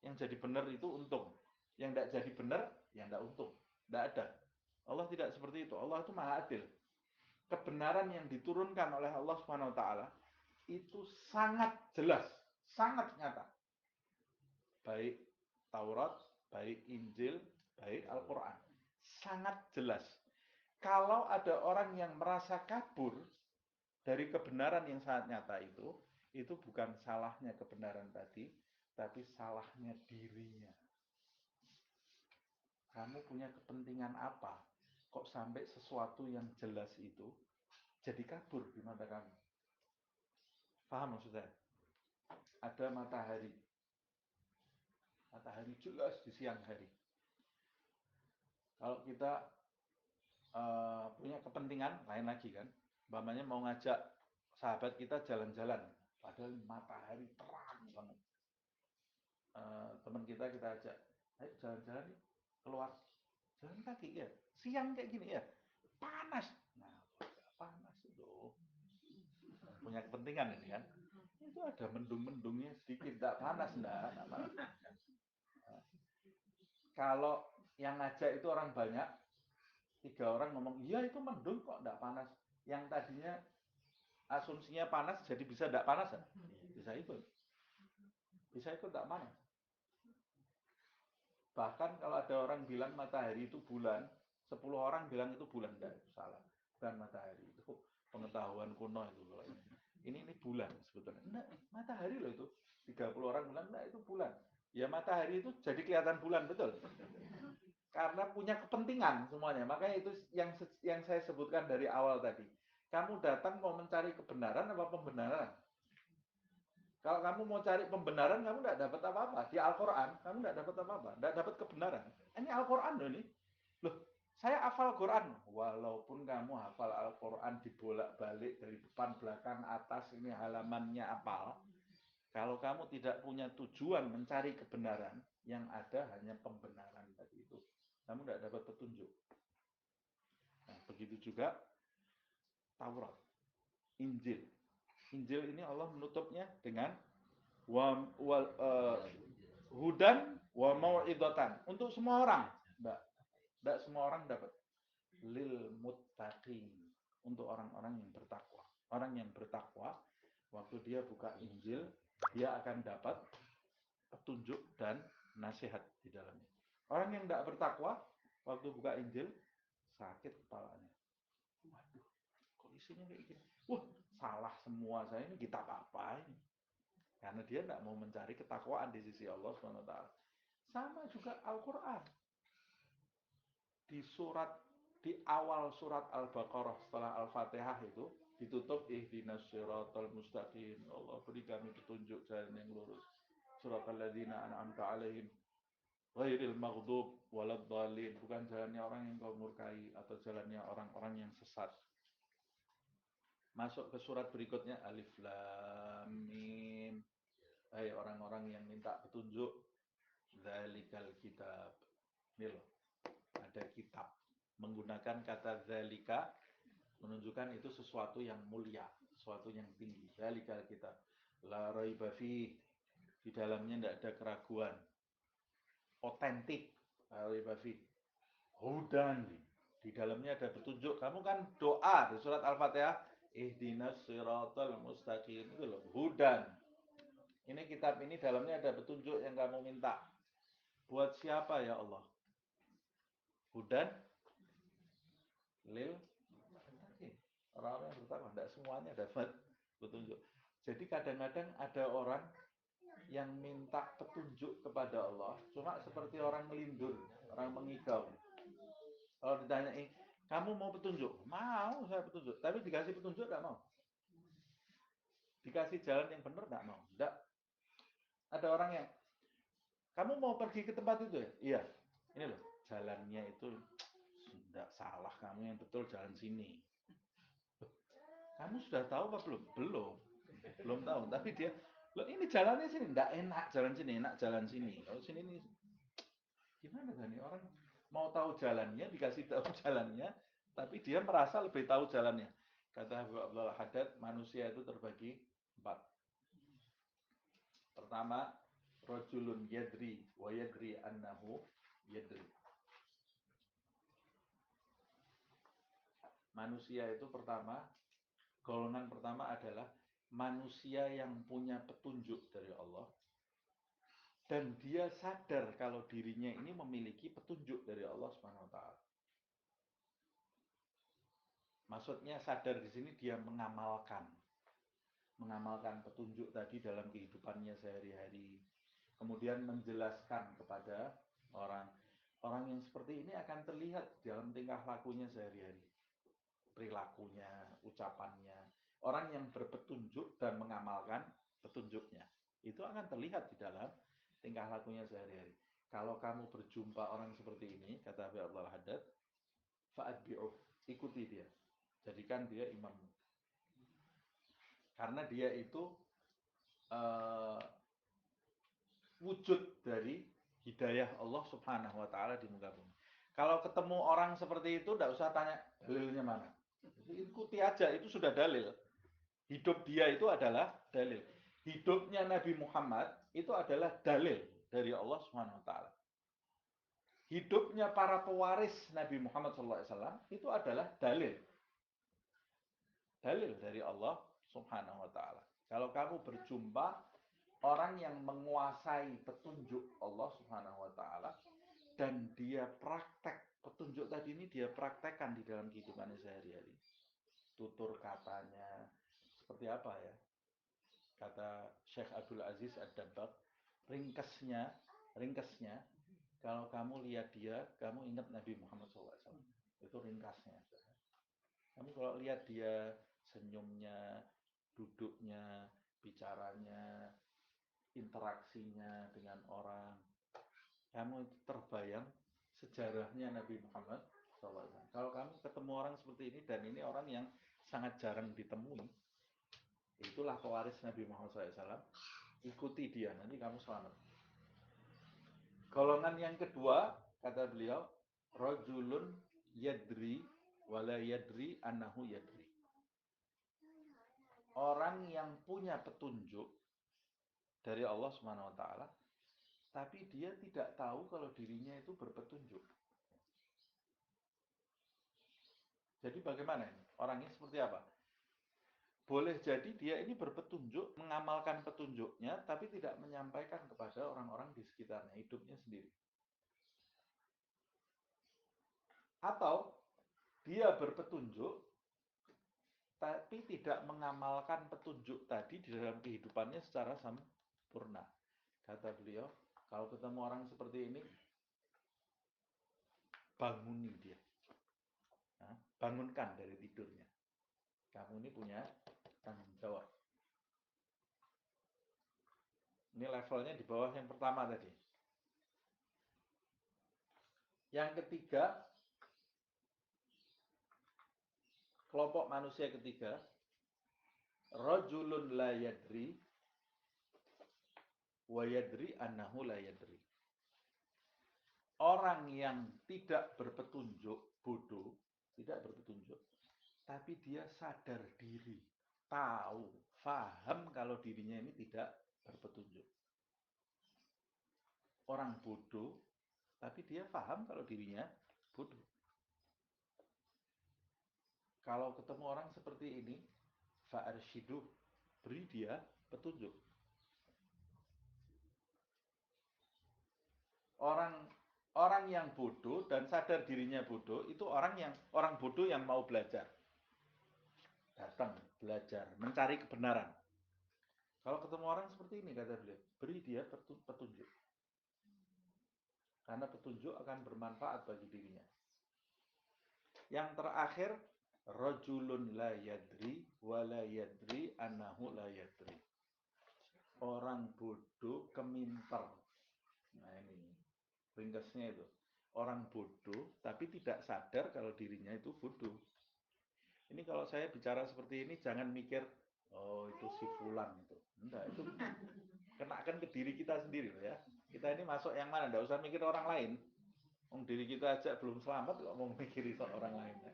Yang jadi benar itu untung. Yang tidak jadi benar, ya tidak untung. Tidak ada. Allah tidak seperti itu. Allah itu maha adil. Kebenaran yang diturunkan oleh Allah SWT itu sangat jelas, sangat nyata. Baik Taurat, baik Injil, baik Al-Quran. Sangat jelas. Kalau ada orang yang merasa kabur dari kebenaran yang sangat nyata itu bukan salahnya kebenaran tadi, tapi salahnya dirinya. Kamu punya kepentingan apa? Kok sampai sesuatu yang jelas itu jadi kabur di mata kamu? Paham maksud saya? Ada matahari. Matahari jelas di siang hari. Kalau kita punya kepentingan, lain lagi kan. Umpamanya mau ngajak sahabat kita jalan-jalan. Padahal matahari terang banget. Teman kita ajak, ayo jalan-jalan keluar. Jalan kaki ya. Siang kayak gini ya. Panas. Nah, panas itu. Punya kepentingan ini kan. Itu ada mendung-mendungnya sedikit, tidak panas, enggak panas. Kalau yang ngajak itu orang banyak, 3 orang ngomong, iya itu mendung kok tidak panas. Yang tadinya asumsinya panas, jadi bisa tidak panas ya? Bisa ikut. Bisa ikut tidak panas. Bahkan kalau ada orang bilang matahari itu bulan, 10 orang bilang itu bulan, tidak, itu salah. Bukan matahari, itu pengetahuan kuno itu. Ini bulan sebetulnya. Enggak, matahari loh itu. 30 orang bilang, enggak itu bulan. Ya matahari itu jadi kelihatan bulan, betul. Karena punya kepentingan semuanya. Makanya itu yang saya sebutkan dari awal tadi. Kamu datang mau mencari kebenaran apa pembenaran? Kalau kamu mau cari pembenaran, kamu tidak dapat apa-apa. Di Al-Quran, kamu tidak dapat apa-apa. Tidak dapat kebenaran. Ini Al-Quran loh ini. Loh, saya hafal Quran. Walaupun kamu hafal Al-Quran dibolak-balik dari depan, belakang, atas, ini halamannya apal. Kalau kamu tidak punya tujuan mencari kebenaran, yang ada hanya pembenaran tadi itu. Kamu tidak dapat petunjuk. Nah, begitu juga Taurat, Injil. Injil ini Allah menutupnya dengan hudan wa mau'idatan. Untuk semua orang. Tidak semua orang dapat. Lil muttaqin. Untuk orang-orang yang bertakwa. Orang yang bertakwa, waktu dia buka Injil, dia akan dapat petunjuk dan nasihat di dalamnya. Orang yang tidak bertakwa, waktu buka Injil, sakit kepalanya. Waduh, kok isinya kayak gini? Wah, salah semua saya, ini kitab apa ini? Karena dia tidak mau mencari ketakwaan di sisi Allah SWT. Sama juga Al-Quran. Di awal surat Al-Baqarah setelah Al-Fatihah itu ditutup ihdinas siratal mustaqim. Allah beri kami petunjuk jalan yang lurus. Suratal ladzina an'amta alaihim ghairil maghdub waladdallin. Bukan jalannya orang yang kau murkai atau jalannya orang-orang yang sesat. Masuk ke surat berikutnya, Alif Lam Mim. Hai orang-orang yang minta petunjuk, zalikal kitab. Ini loh, ada kitab. Menggunakan kata zalika menunjukkan itu sesuatu yang mulia, sesuatu yang tinggi. Zalikal kitab. La raiba fi. Di dalamnya tidak ada keraguan. Otentik. La raiba fi. Hudan. Di dalamnya ada petunjuk. Kamu kan doa di surat Al-Fatihah, ihdinas siratal mustaqim. Itu loh, hudan. Ini kitab ini dalamnya ada petunjuk yang kamu minta. Buat siapa ya Allah? Hudan lil orang-orang yang bertakwa. Tidak semuanya dapat petunjuk. Jadi kadang-kadang ada orang yang minta petunjuk kepada Allah, cuma seperti orang melindur, orang mengigau. Kalau ditanyai, kamu mau petunjuk? Mau saya petunjuk. Tapi dikasih petunjuk tidak mau. Dikasih jalan yang benar tidak mau. Tidak. Ada ada orang yang, kamu mau pergi ke tempat itu ya? Iya. Ini loh, jalannya itu tidak salah, kamu yang betul jalan sini. Kamu sudah tahu apa belum? Belum. Belum tahu. Tapi dia, loh ini jalannya sini, tidak enak jalan sini, enak jalan sini. Kalau sini ini gimana kan nih orang mau tahu jalannya, dikasih tahu jalannya, tapi dia merasa lebih tahu jalannya. Kata Abu Abdullah Haddad, manusia itu terbagi 4. Pertama, rajulun yadri wa yadri annahu yadri. Manusia itu pertama, golongan pertama adalah manusia yang punya petunjuk dari Allah dan dia sadar kalau dirinya ini memiliki petunjuk dari Allah Subhanahu wa taala. Maksudnya sadar di sini dia mengamalkan petunjuk tadi dalam kehidupannya sehari-hari. Kemudian menjelaskan kepada orang. Orang yang seperti ini akan terlihat dalam tingkah lakunya sehari-hari. Perilakunya, ucapannya. Orang yang berpetunjuk dan mengamalkan petunjuknya. Itu akan terlihat di dalam tingkah lakunya sehari-hari. Kalau kamu berjumpa orang seperti ini, kata Abi Abdullah Haddad, fa'adbi'uh, ikuti dia. Jadikan dia imam. Karena dia itu wujud dari hidayah Allah Subhanahu wa taala di muka bumi. Kalau ketemu orang seperti itu tidak usah tanya dalilnya mana. Ikuti aja, itu sudah dalil. Hidup dia itu adalah dalil. Hidupnya Nabi Muhammad itu adalah dalil dari Allah Subhanahu wa taala. Hidupnya para pewaris Nabi Muhammad SAW itu adalah dalil. Dalil dari Allah Subhanahu wa taala. Kalau kamu berjumpa orang yang menguasai petunjuk Allah Subhanahu wa taala dan dia praktek petunjuk tadi ini, dia praktekkan di dalam kehidupannya sehari-hari. Tutur katanya seperti apa ya? Kata Syekh Abdul Aziz Ad-Dabbagh, ringkasnya kalau kamu lihat dia, kamu ingat Nabi Muhammad SAW. Itu ringkasnya. Kamu kalau lihat dia senyumnya, duduknya, bicaranya, interaksinya dengan orang, kamu itu terbayang sejarahnya Nabi Muhammad SAW. Kalau kamu ketemu orang seperti ini, dan ini orang yang sangat jarang ditemui, itulah pewaris Nabi Muhammad SAW, ikuti dia, nanti kamu selamat. Golongan yang kedua, kata beliau, rajulun yadri wala yadri annahu yadri. Orang yang punya petunjuk dari Allah Subhanahu wa taala, tapi dia tidak tahu kalau dirinya itu berpetunjuk. Jadi bagaimana ini? Orangnya seperti apa? Boleh jadi dia ini berpetunjuk, mengamalkan petunjuknya, tapi tidak menyampaikan kepada orang-orang di sekitarnya, hidupnya sendiri. Atau dia berpetunjuk, tapi tidak mengamalkan petunjuk tadi di dalam kehidupannya secara sempurna. Kata beliau, kalau ketemu orang seperti ini, banguni dia. Nah, bangunkan dari tidurnya. Kamu ini punya tanggung jawab. Ini levelnya di bawah yang pertama tadi. Yang ketiga, kelompok manusia ketiga, rajulun la yadri wa yadri annahu la yadri. Orang yang tidak berpetunjuk, bodoh, tidak berpetunjuk, tapi dia sadar diri, tahu, faham kalau dirinya ini tidak berpetunjuk. Orang bodoh, tapi dia paham kalau dirinya bodoh. Kalau ketemu orang seperti ini, fa'arsyiduh, beri dia petunjuk. Orang yang bodoh dan sadar dirinya bodoh itu orang bodoh yang mau belajar. Datang, belajar, mencari kebenaran. Kalau ketemu orang seperti ini, kata beliau, beri dia petunjuk. Karena petunjuk akan bermanfaat bagi dirinya. Yang terakhir, rajulun la yadri wa la yadri annahu la yadri. Orang bodoh keminter. Nah ini ringkasnya itu. Orang bodoh tapi tidak sadar kalau dirinya itu bodoh. Ini kalau saya bicara seperti ini jangan mikir, oh itu si fulan itu. Enggak, itu kenakan ke diri kita sendiri loh ya. Kita ini masuk yang mana, enggak usah mikir orang lain. Diri kita aja belum selamat kok mau mikirin orang lain. Ya.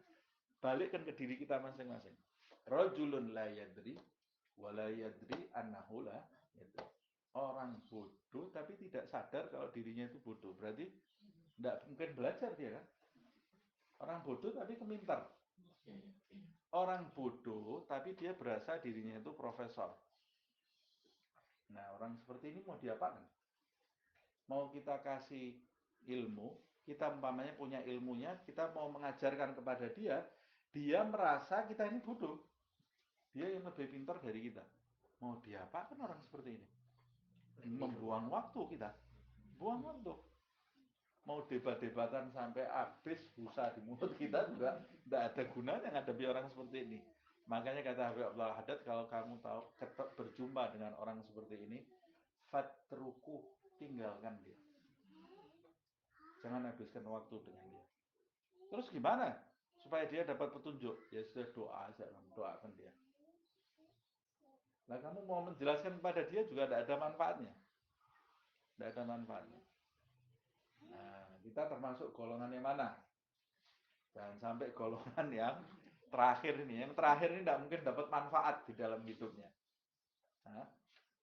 Balikkan ke diri kita masing-masing. Rajulun la yadri wa la yadri annahu la yadri. Orang bodoh tapi tidak sadar kalau dirinya itu bodoh. Berarti tidak mungkin belajar dia kan. Orang bodoh tapi kemintar. Orang bodoh tapi dia berasa dirinya itu profesor. Nah, orang seperti ini mau diapakan? Mau kita kasih ilmu, kita umpamanya punya ilmunya, kita mau mengajarkan kepada dia, dia merasa kita ini bodoh. Dia yang lebih pintar dari kita. Mau diapakan orang seperti ini? Membuang waktu kita. Buang waktu. Mau debat-debatan sampai habis busa di mulut kita juga tidak ada gunanya ngadepi orang seperti ini. Makanya kata Habib Abdullah Haddad, kalau kamu tahu berjumpa dengan orang seperti ini, fatruku, tinggalkan dia. Jangan habiskan waktu dengan dia. Terus gimana supaya dia dapat petunjuk? Ya sudah doa aja, doakan dia. Nah kamu mau menjelaskan kepada dia juga tidak ada manfaatnya. Tidak ada manfaatnya. Nah, kita termasuk golongan yang mana? Jangan sampai golongan yang terakhir ini. Yang terakhir ini tidak mungkin dapat manfaat di dalam hidupnya. Nah,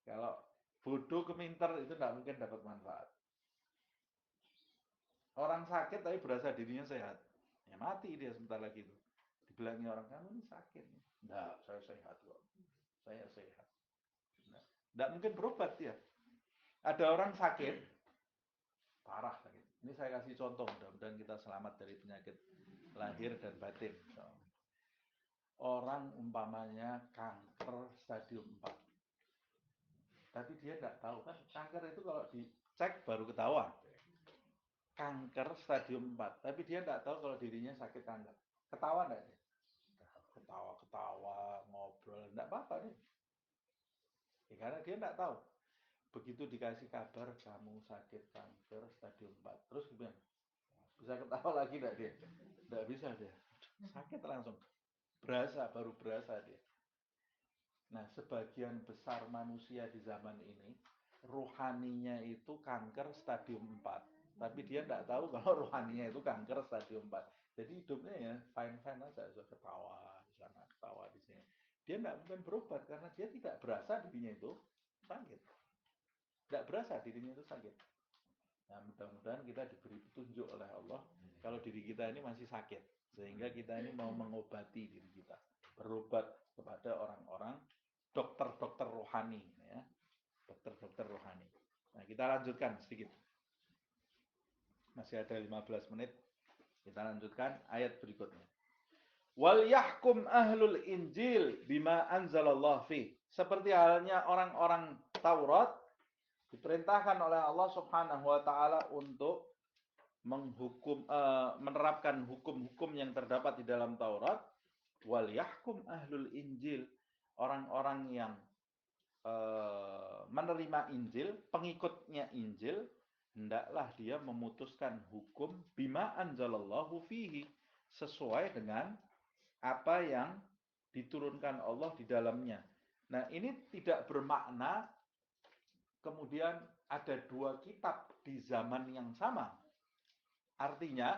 kalau bodoh keminter itu tidak mungkin dapat manfaat. Orang sakit tapi berasa dirinya sehat. Ya mati dia sebentar lagi itu. Dibilangi orang, kamu ini sakit. Enggak, saya sehat kok. Saya sehat. Tidak mungkin berobat dia. Ada orang sakit, parah sakit. Ini saya kasih contoh, mudah-mudahan kita selamat dari penyakit lahir dan batin. Orang umpamanya kanker stadium 4. Tapi dia tidak tahu kan, kanker itu kalau dicek baru ketahuan. Kanker stadium 4. Tapi dia tidak tahu kalau dirinya sakit kanker. Ketawa enggak dia? Ketawa-ketawa, ngobrol, tidak apa-apa nih. Ya, karena dia tidak tahu. Begitu dikasih kabar kamu sakit kanker stadium 4. Terus gimana? Bisa ketawa lagi enggak dia? Tidak bisa dia. Sakit langsung. Baru berasa dia. Nah, sebagian besar manusia di zaman ini, rohaninya itu kanker stadium 4. Tapi dia tidak tahu kalau rohaninya itu kanker stadium 4. Jadi hidupnya ya fine-fine aja. So, ketawa di sana, ketawa di sini. Dia tidak mungkin berobat karena dia tidak berasa dirinya itu sakit. Tidak berasa dirinya itu sakit. Nah, mudah-mudahan kita diberi petunjuk oleh Allah kalau diri kita ini masih sakit. Sehingga kita ini mau mengobati diri kita. Berobat kepada orang-orang dokter-dokter rohani. Ya. Dokter-dokter rohani. Nah, kita lanjutkan sedikit. Masih ada 15 menit. Kita lanjutkan ayat berikutnya. Wal yahkum ahlul injil bima anzalallah fi. Seperti halnya orang-orang Taurat diperintahkan oleh Allah Subhanahu wa taala untuk menerapkan hukum-hukum yang terdapat di dalam Taurat. Wal yahkum ahlul injil, orang-orang yang menerima Injil, pengikutnya Injil, hendaklah dia memutuskan hukum bima anzalallahu fihi, sesuai dengan apa yang diturunkan Allah di dalamnya. Nah, ini tidak bermakna kemudian ada dua kitab di zaman yang sama. Artinya,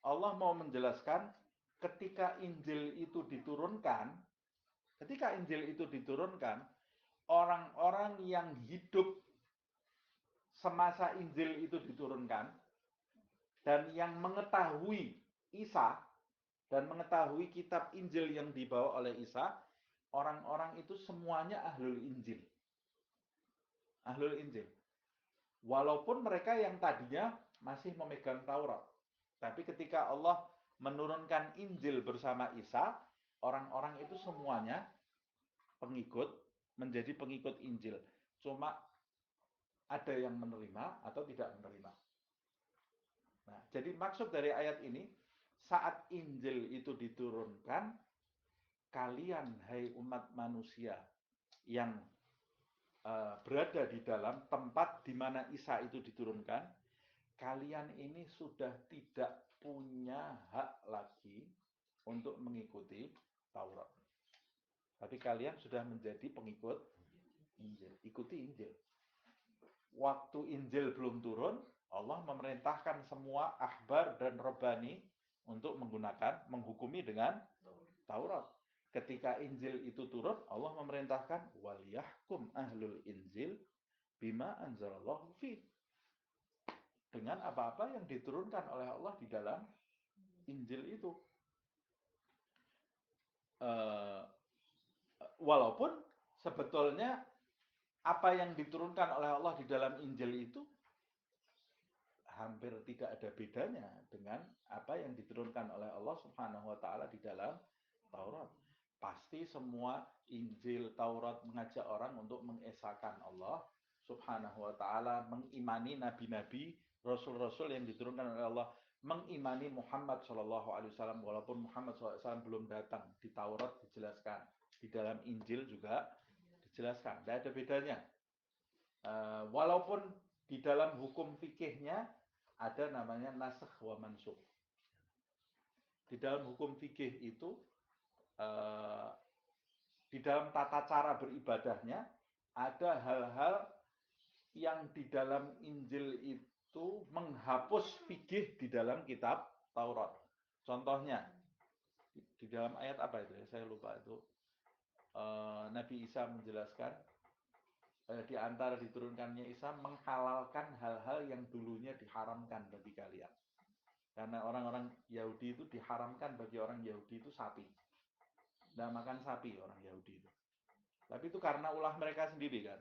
Allah mau menjelaskan ketika Injil itu diturunkan, orang-orang yang hidup semasa Injil itu diturunkan dan yang mengetahui Isa dan mengetahui kitab Injil yang dibawa oleh Isa, orang-orang itu semuanya ahlul Injil. Ahlul Injil. Walaupun mereka yang tadinya masih memegang Taurat. Tapi ketika Allah menurunkan Injil bersama Isa, orang-orang itu semuanya pengikut, menjadi pengikut Injil. Cuma ada yang menerima atau tidak menerima. Nah, jadi maksud dari ayat ini, saat Injil itu diturunkan, kalian hai umat manusia yang berada di dalam tempat di mana Isa itu diturunkan, kalian ini sudah tidak punya hak lagi untuk mengikuti Taurat. Tapi kalian sudah menjadi pengikut Injil. Ikuti Injil. Waktu Injil belum turun, Allah memerintahkan semua ahbar dan rebani untuk menghukumi dengan Taurat. Ketika Injil itu turun, Allah memerintahkan waliyahkum ahlul Injil bima anzalallahu fi. Dengan apa-apa yang diturunkan oleh Allah di dalam Injil itu. Walaupun sebetulnya apa yang diturunkan oleh Allah di dalam Injil itu hampir tidak ada bedanya dengan apa yang diturunkan oleh Allah Subhanahu wa taala di dalam Taurat. Pasti semua Injil, Taurat mengajak orang untuk mengesahkan Allah Subhanahu wa taala, mengimani nabi-nabi, rasul-rasul yang diturunkan oleh Allah, mengimani Muhammad sallallahu alaihi wasallam walaupun Muhammad sallallahu alaihi wasallam belum datang. Di Taurat dijelaskan, di dalam Injil juga dijelaskan. Tidak ada bedanya. Walaupun di dalam hukum fikihnya ada namanya nasakh wa mansukh. Di dalam hukum fikih itu di dalam tata cara beribadahnya ada hal-hal yang di dalam Injil itu menghapus fikih di dalam kitab Taurat. Contohnya di dalam ayat apa itu? Saya lupa itu. Nabi Isa menjelaskan di antara diturunkannya Isa menghalalkan hal-hal yang dulunya diharamkan bagi kalian. Karena orang-orang Yahudi itu diharamkan bagi orang Yahudi itu sapi. Tidak makan sapi orang Yahudi itu. Tapi itu karena ulah mereka sendiri kan.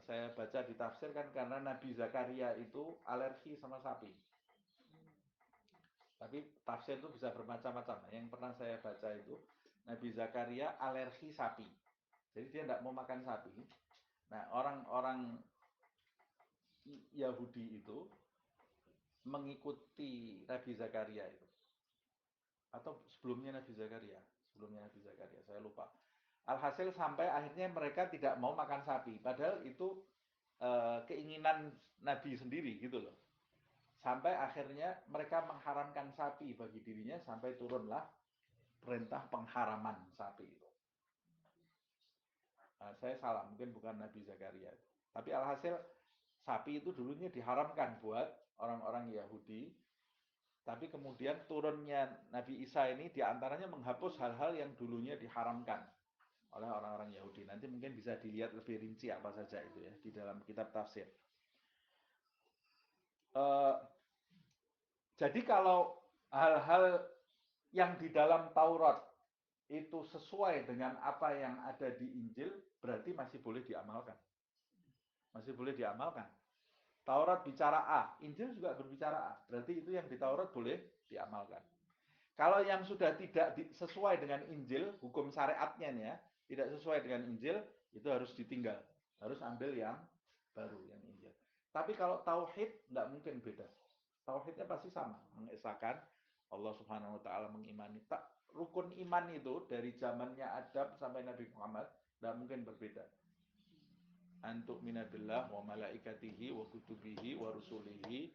Saya baca di tafsir kan karena Nabi Zakaria itu alergi sama sapi. Tapi tafsir itu bisa bermacam-macam. Yang pernah saya baca itu Nabi Zakaria alergi sapi. Jadi dia tidak mau makan sapi. Nah, orang-orang Yahudi itu mengikuti Nabi Zakaria itu. Atau sebelumnya Nabi Zakaria. Saya lupa. Alhasil sampai akhirnya mereka tidak mau makan sapi. Padahal itu keinginan Nabi sendiri gitu loh. Sampai akhirnya mereka mengharamkan sapi bagi dirinya sampai turunlah perintah pengharaman sapi itu. Saya salah, mungkin bukan Nabi Zakaria. Tapi alhasil sapi itu dulunya diharamkan buat orang-orang Yahudi. Tapi kemudian turunnya Nabi Isa ini diantaranya menghapus hal-hal yang dulunya diharamkan oleh orang-orang Yahudi. Nanti mungkin bisa dilihat lebih rinci apa saja itu ya di dalam kitab tafsir. Jadi kalau hal-hal yang di dalam Taurat itu sesuai dengan apa yang ada di Injil, berarti masih boleh diamalkan. Taurat bicara A, Injil juga berbicara A. Berarti itu yang di Taurat boleh diamalkan. Kalau yang sudah tidak sesuai dengan Injil, hukum syariatnya nih ya, tidak sesuai dengan Injil, itu harus ditinggal. Harus ambil yang baru, yang Injil. Tapi kalau tauhid, nggak mungkin beda. Tauhidnya pasti sama, mengesahkan Allah Subhanahu wa taala, mengimani. Rukun iman itu dari zamannya Adam sampai Nabi Muhammad tidak mungkin berbeda. Antuk minabillah wa malaikatihi wa kutubihi wa rusulihi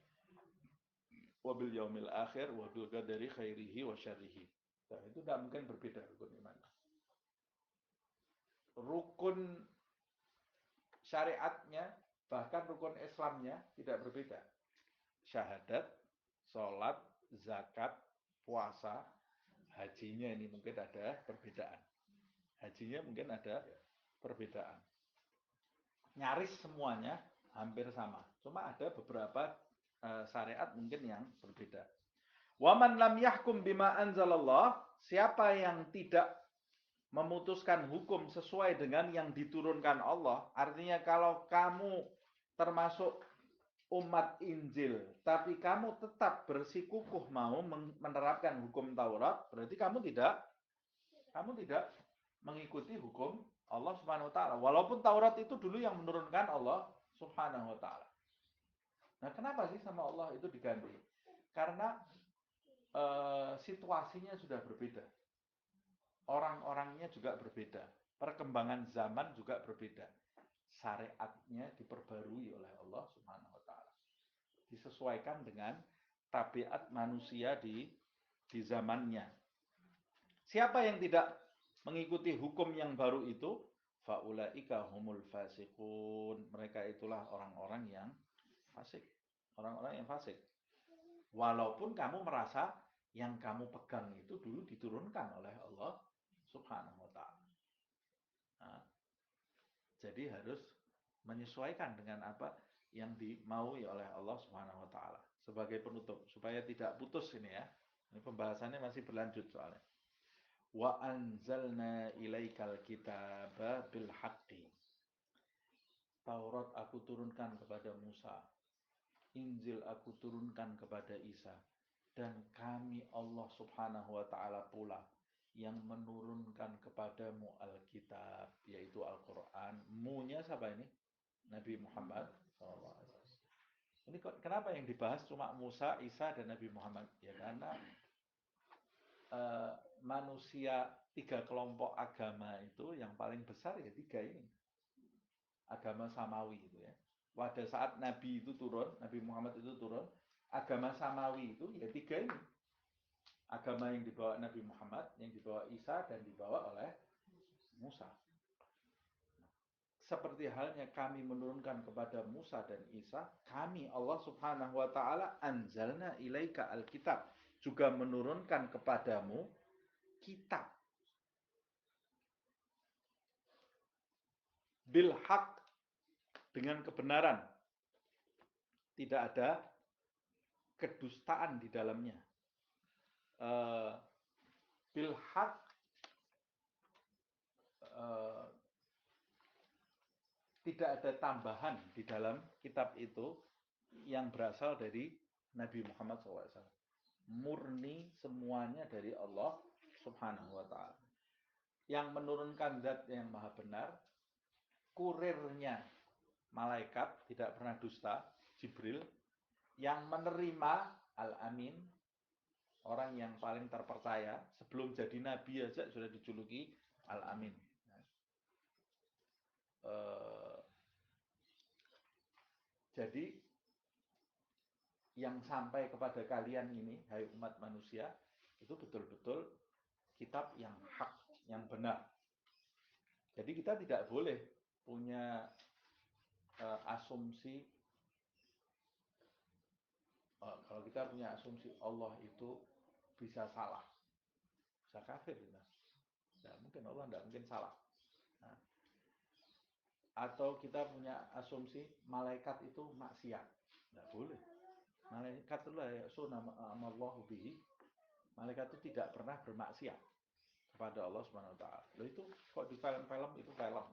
wa bil yaumil akhir wa bil qadari khairihi wa syarrihi. Nah, itu tidak mungkin berbeda rukun iman. Rukun syariatnya bahkan rukun Islamnya tidak berbeda. Syahadat, sholat, zakat, puasa, hajinya ini mungkin ada perbedaan. Nyaris semuanya hampir sama. Cuma ada beberapa syariat mungkin yang berbeda. Waman lam yahkum bima anzalallah, siapa yang tidak memutuskan hukum sesuai dengan yang diturunkan Allah, artinya kalau kamu termasuk umat Injil, tapi kamu tetap bersikukuh mau menerapkan hukum Taurat, berarti kamu tidak mengikuti hukum Allah Subhanahu wa taala. Walaupun Taurat itu dulu yang menurunkan Allah Subhanahu wa taala. Nah, kenapa sih sama Allah itu diganti? Karena situasinya sudah berbeda. Orang-orangnya juga berbeda. Perkembangan zaman juga berbeda. Syariatnya diperbarui oleh Allah Subhanahu wa taala. Disesuaikan dengan tabiat manusia di zamannya. Siapa yang tidak mengikuti hukum yang baru itu, faulaika humul fasiqun. Mereka itulah orang-orang yang fasik. Orang-orang yang fasik. Walaupun kamu merasa yang kamu pegang itu dulu diturunkan oleh Allah Subhanahu wa taala. Nah, jadi harus menyesuaikan dengan apa yang dimaui oleh Allah Subhanahu wa taala. Sebagai penutup supaya tidak putus ini ya. Ini pembahasannya masih berlanjut soalnya. Wa anzalna ilaikal kitaba bil haqqi. Taurat aku turunkan kepada Musa. Injil aku turunkan kepada Isa. Dan kami Allah Subhanahu wa taala pula yang menurunkan kepadamu Alkitab, yaitu Al-Qur'an. Mu-nya siapa ini? Nabi Muhammad SAW. Ini kenapa yang dibahas cuma Musa, Isa, dan Nabi Muhammad? Ya karena manusia 3 kelompok agama itu yang paling besar ya 3 ini. Agama samawi itu ya. Pada saat Nabi itu turun, Nabi Muhammad itu turun, agama samawi itu ya 3 ini. Agama yang dibawa Nabi Muhammad, yang dibawa Isa, dan dibawa oleh Musa. Seperti halnya kami menurunkan kepada Musa dan Isa, kami Allah Subhanahu wa taala anzalna ilaika alkitab, juga menurunkan kepadamu kitab. Bil haq, dengan kebenaran. Tidak ada kedustaan di dalamnya. Bil haq tidak ada tambahan di dalam kitab itu yang berasal dari Nabi Muhammad SAW. Murni semuanya dari Allah Subhanahu wa taala. Yang menurunkan zat yang maha benar, kurirnya malaikat, tidak pernah dusta, Jibril, yang menerima Al-Amin, orang yang paling terpercaya, sebelum jadi nabi aja sudah dijuluki Al-Amin. Jadi yang sampai kepada kalian ini, hai umat manusia, itu betul-betul kitab yang hak, yang benar. Jadi kita tidak boleh punya asumsi, kalau kita punya asumsi Allah itu bisa salah, bisa kafir. Tidak mungkin, Allah tidak mungkin salah. Nah, atau kita punya asumsi malaikat itu maksiat, tidak boleh. Malaikat itu sunnamallahu bihi. Malaikat itu tidak pernah bermaksiat kepada Allah Subhanahu wa taala. Loh, itu kok di film-film itu film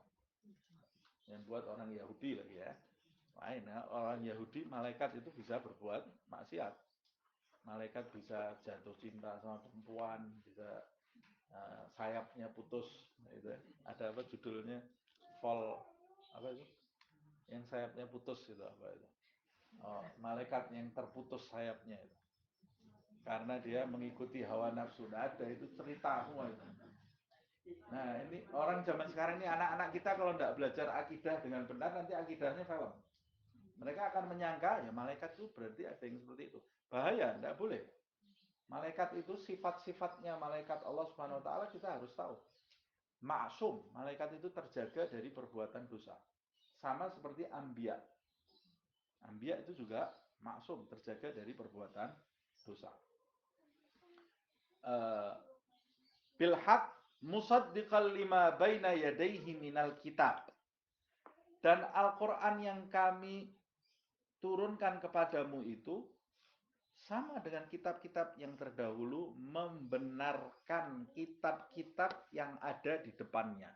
yang buat orang Yahudi lagi ya. Lain ya, orang Yahudi malaikat itu bisa berbuat maksiat. Malaikat bisa jatuh cinta sama perempuan, bisa sayapnya putus, itu ada apa judulnya, fall apa itu? Yang sayapnya putus itu apa itu? Oh, malaikat yang terputus sayapnya itu. Karena dia mengikuti hawa nafsu. Ada itu cerita semua itu. Nah, ini orang zaman sekarang ini, anak-anak kita kalau tidak belajar akidah dengan benar, nanti akidahnya film. Mereka akan menyangka ya malaikat itu berarti ada yang seperti itu. Bahaya, tidak boleh. Malaikat itu sifat-sifatnya malaikat Allah Subhanahu wa taala kita harus tahu. Maksum, malaikat itu terjaga dari perbuatan dosa. Sama seperti anbiya. Anbiya itu juga maksum, terjaga dari perbuatan dosa. Bil haq musaddiqal lima baina yadayhi minal kitab. Dan Al-Qur'an yang kami turunkan kepadamu itu sama dengan kitab-kitab yang terdahulu, membenarkan kitab-kitab yang ada di depannya.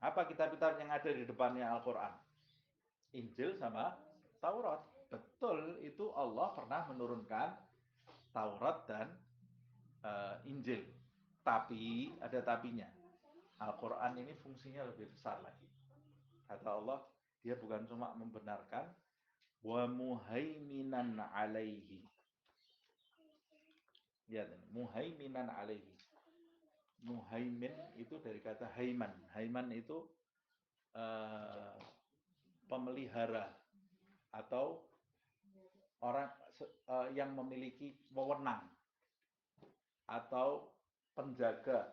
Apa kitab-kitab yang ada di depannya Al-Quran? Injil sama Taurat. Betul, itu Allah pernah menurunkan Taurat dan Injil. Tapi, ada tapinya. Al-Quran ini fungsinya lebih besar lagi. Kata Allah, dia bukan cuma membenarkan, wa muhaiminan alaihi. Lihat ini, muhaiminan alaihi. Muhaimin itu dari kata haiman. Haiman itu uh, pemelihara atau orang yang memiliki wewenang atau penjaga.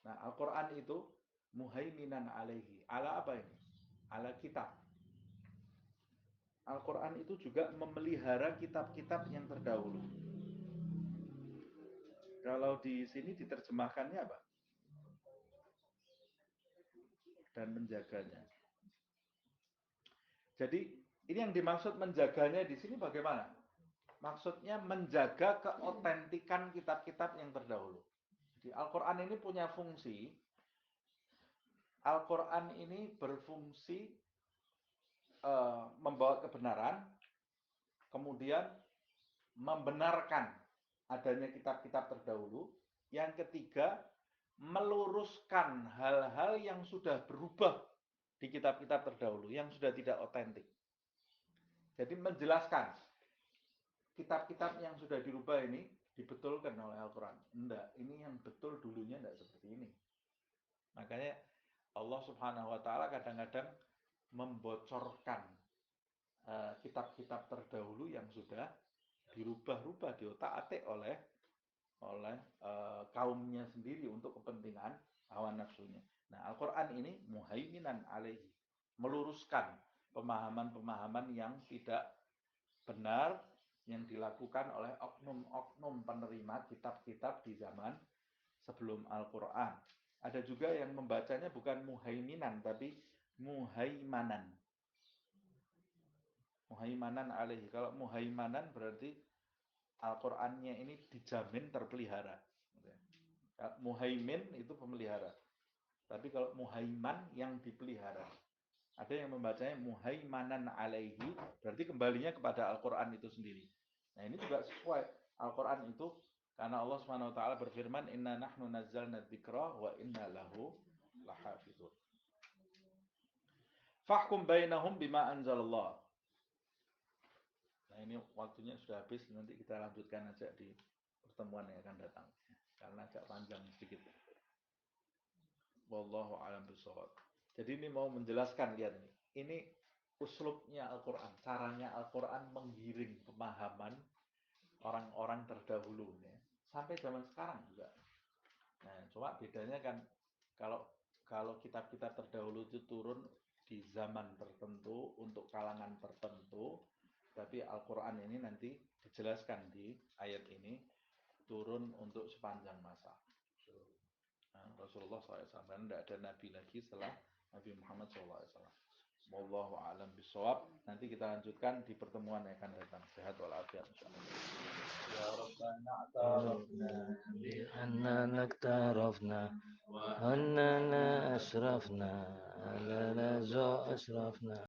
Nah, Al-Quran itu muhaiminan alaihi. Ala apa ini? Ala kitab. Al-Quran itu juga memelihara kitab-kitab yang terdahulu. Kalau di sini diterjemahkannya apa? Dan menjaganya. Jadi ini yang dimaksud menjaganya di sini bagaimana? Maksudnya menjaga keotentikan kitab-kitab yang terdahulu. Jadi Al-Quran ini punya fungsi. Al-Quran ini berfungsi membawa kebenaran, kemudian membenarkan adanya kitab-kitab terdahulu. Yang ketiga, meluruskan hal-hal yang sudah berubah di kitab-kitab terdahulu, yang sudah tidak otentik. Jadi menjelaskan kitab-kitab yang sudah dirubah ini dibetulkan oleh Al-Quran. Enggak, ini yang betul dulunya enggak seperti ini. Makanya Allah Subhanahu wa taala kadang-kadang membocorkan kitab-kitab terdahulu yang sudah dirubah-rubah, diotak-atik oleh kaumnya sendiri untuk kepentingan hawa nafsunya. Nah, Al-Quran ini muhaiminan alaihi, meluruskan pemahaman-pemahaman yang tidak benar yang dilakukan oleh oknum-oknum penerima kitab-kitab di zaman sebelum Al-Quran. Ada juga yang membacanya bukan muhaiminan, tapi muhaimanan. Muhaimanan alaihi. Kalau muhaimanan berarti Al-Qur'annya ini dijamin terpelihara. Muhaimin itu pemelihara. Tapi kalau muhaiman yang dipelihara. Ada yang membacanya muhaimanan alaihi, berarti kembalinya kepada Al-Qur'an itu sendiri. Nah, ini juga sesuai. Al-Qur'an itu karena Allah Subhanahu wa taala berfirman, "Inna nahnu nazzalna dzikra wa inna lahu lahafizun." Fahkum bainahum bima anzalallah. Nah, ini waktunya sudah habis, nanti kita lanjutkan aja di pertemuan yang akan datang. Karena agak panjang sedikit. Wallahu a'lam bishawab. Jadi ini mau menjelaskan, lihat nih. Ini uslubnya Al-Quran. Caranya Al-Quran menggiring pemahaman orang-orang terdahulu. Ya. Sampai zaman sekarang juga. Nah, cuma bedanya kan kalau kitab-kitab terdahulu itu turun di zaman tertentu untuk kalangan tertentu, tapi Al-Quran ini nanti dijelaskan di ayat ini turun untuk sepanjang masa. Nah, Rasulullah SAW dan tidak ada nabi lagi setelah Nabi Muhammad SAW. Wallahu a'lam bishawab. Nanti kita lanjutkan di pertemuan yang akan datang. Sehat walafiat insyaallah. Ya Rabbana a'tarafna بأننا اقترفنا وأننا أسرفنا أننا أسرفنا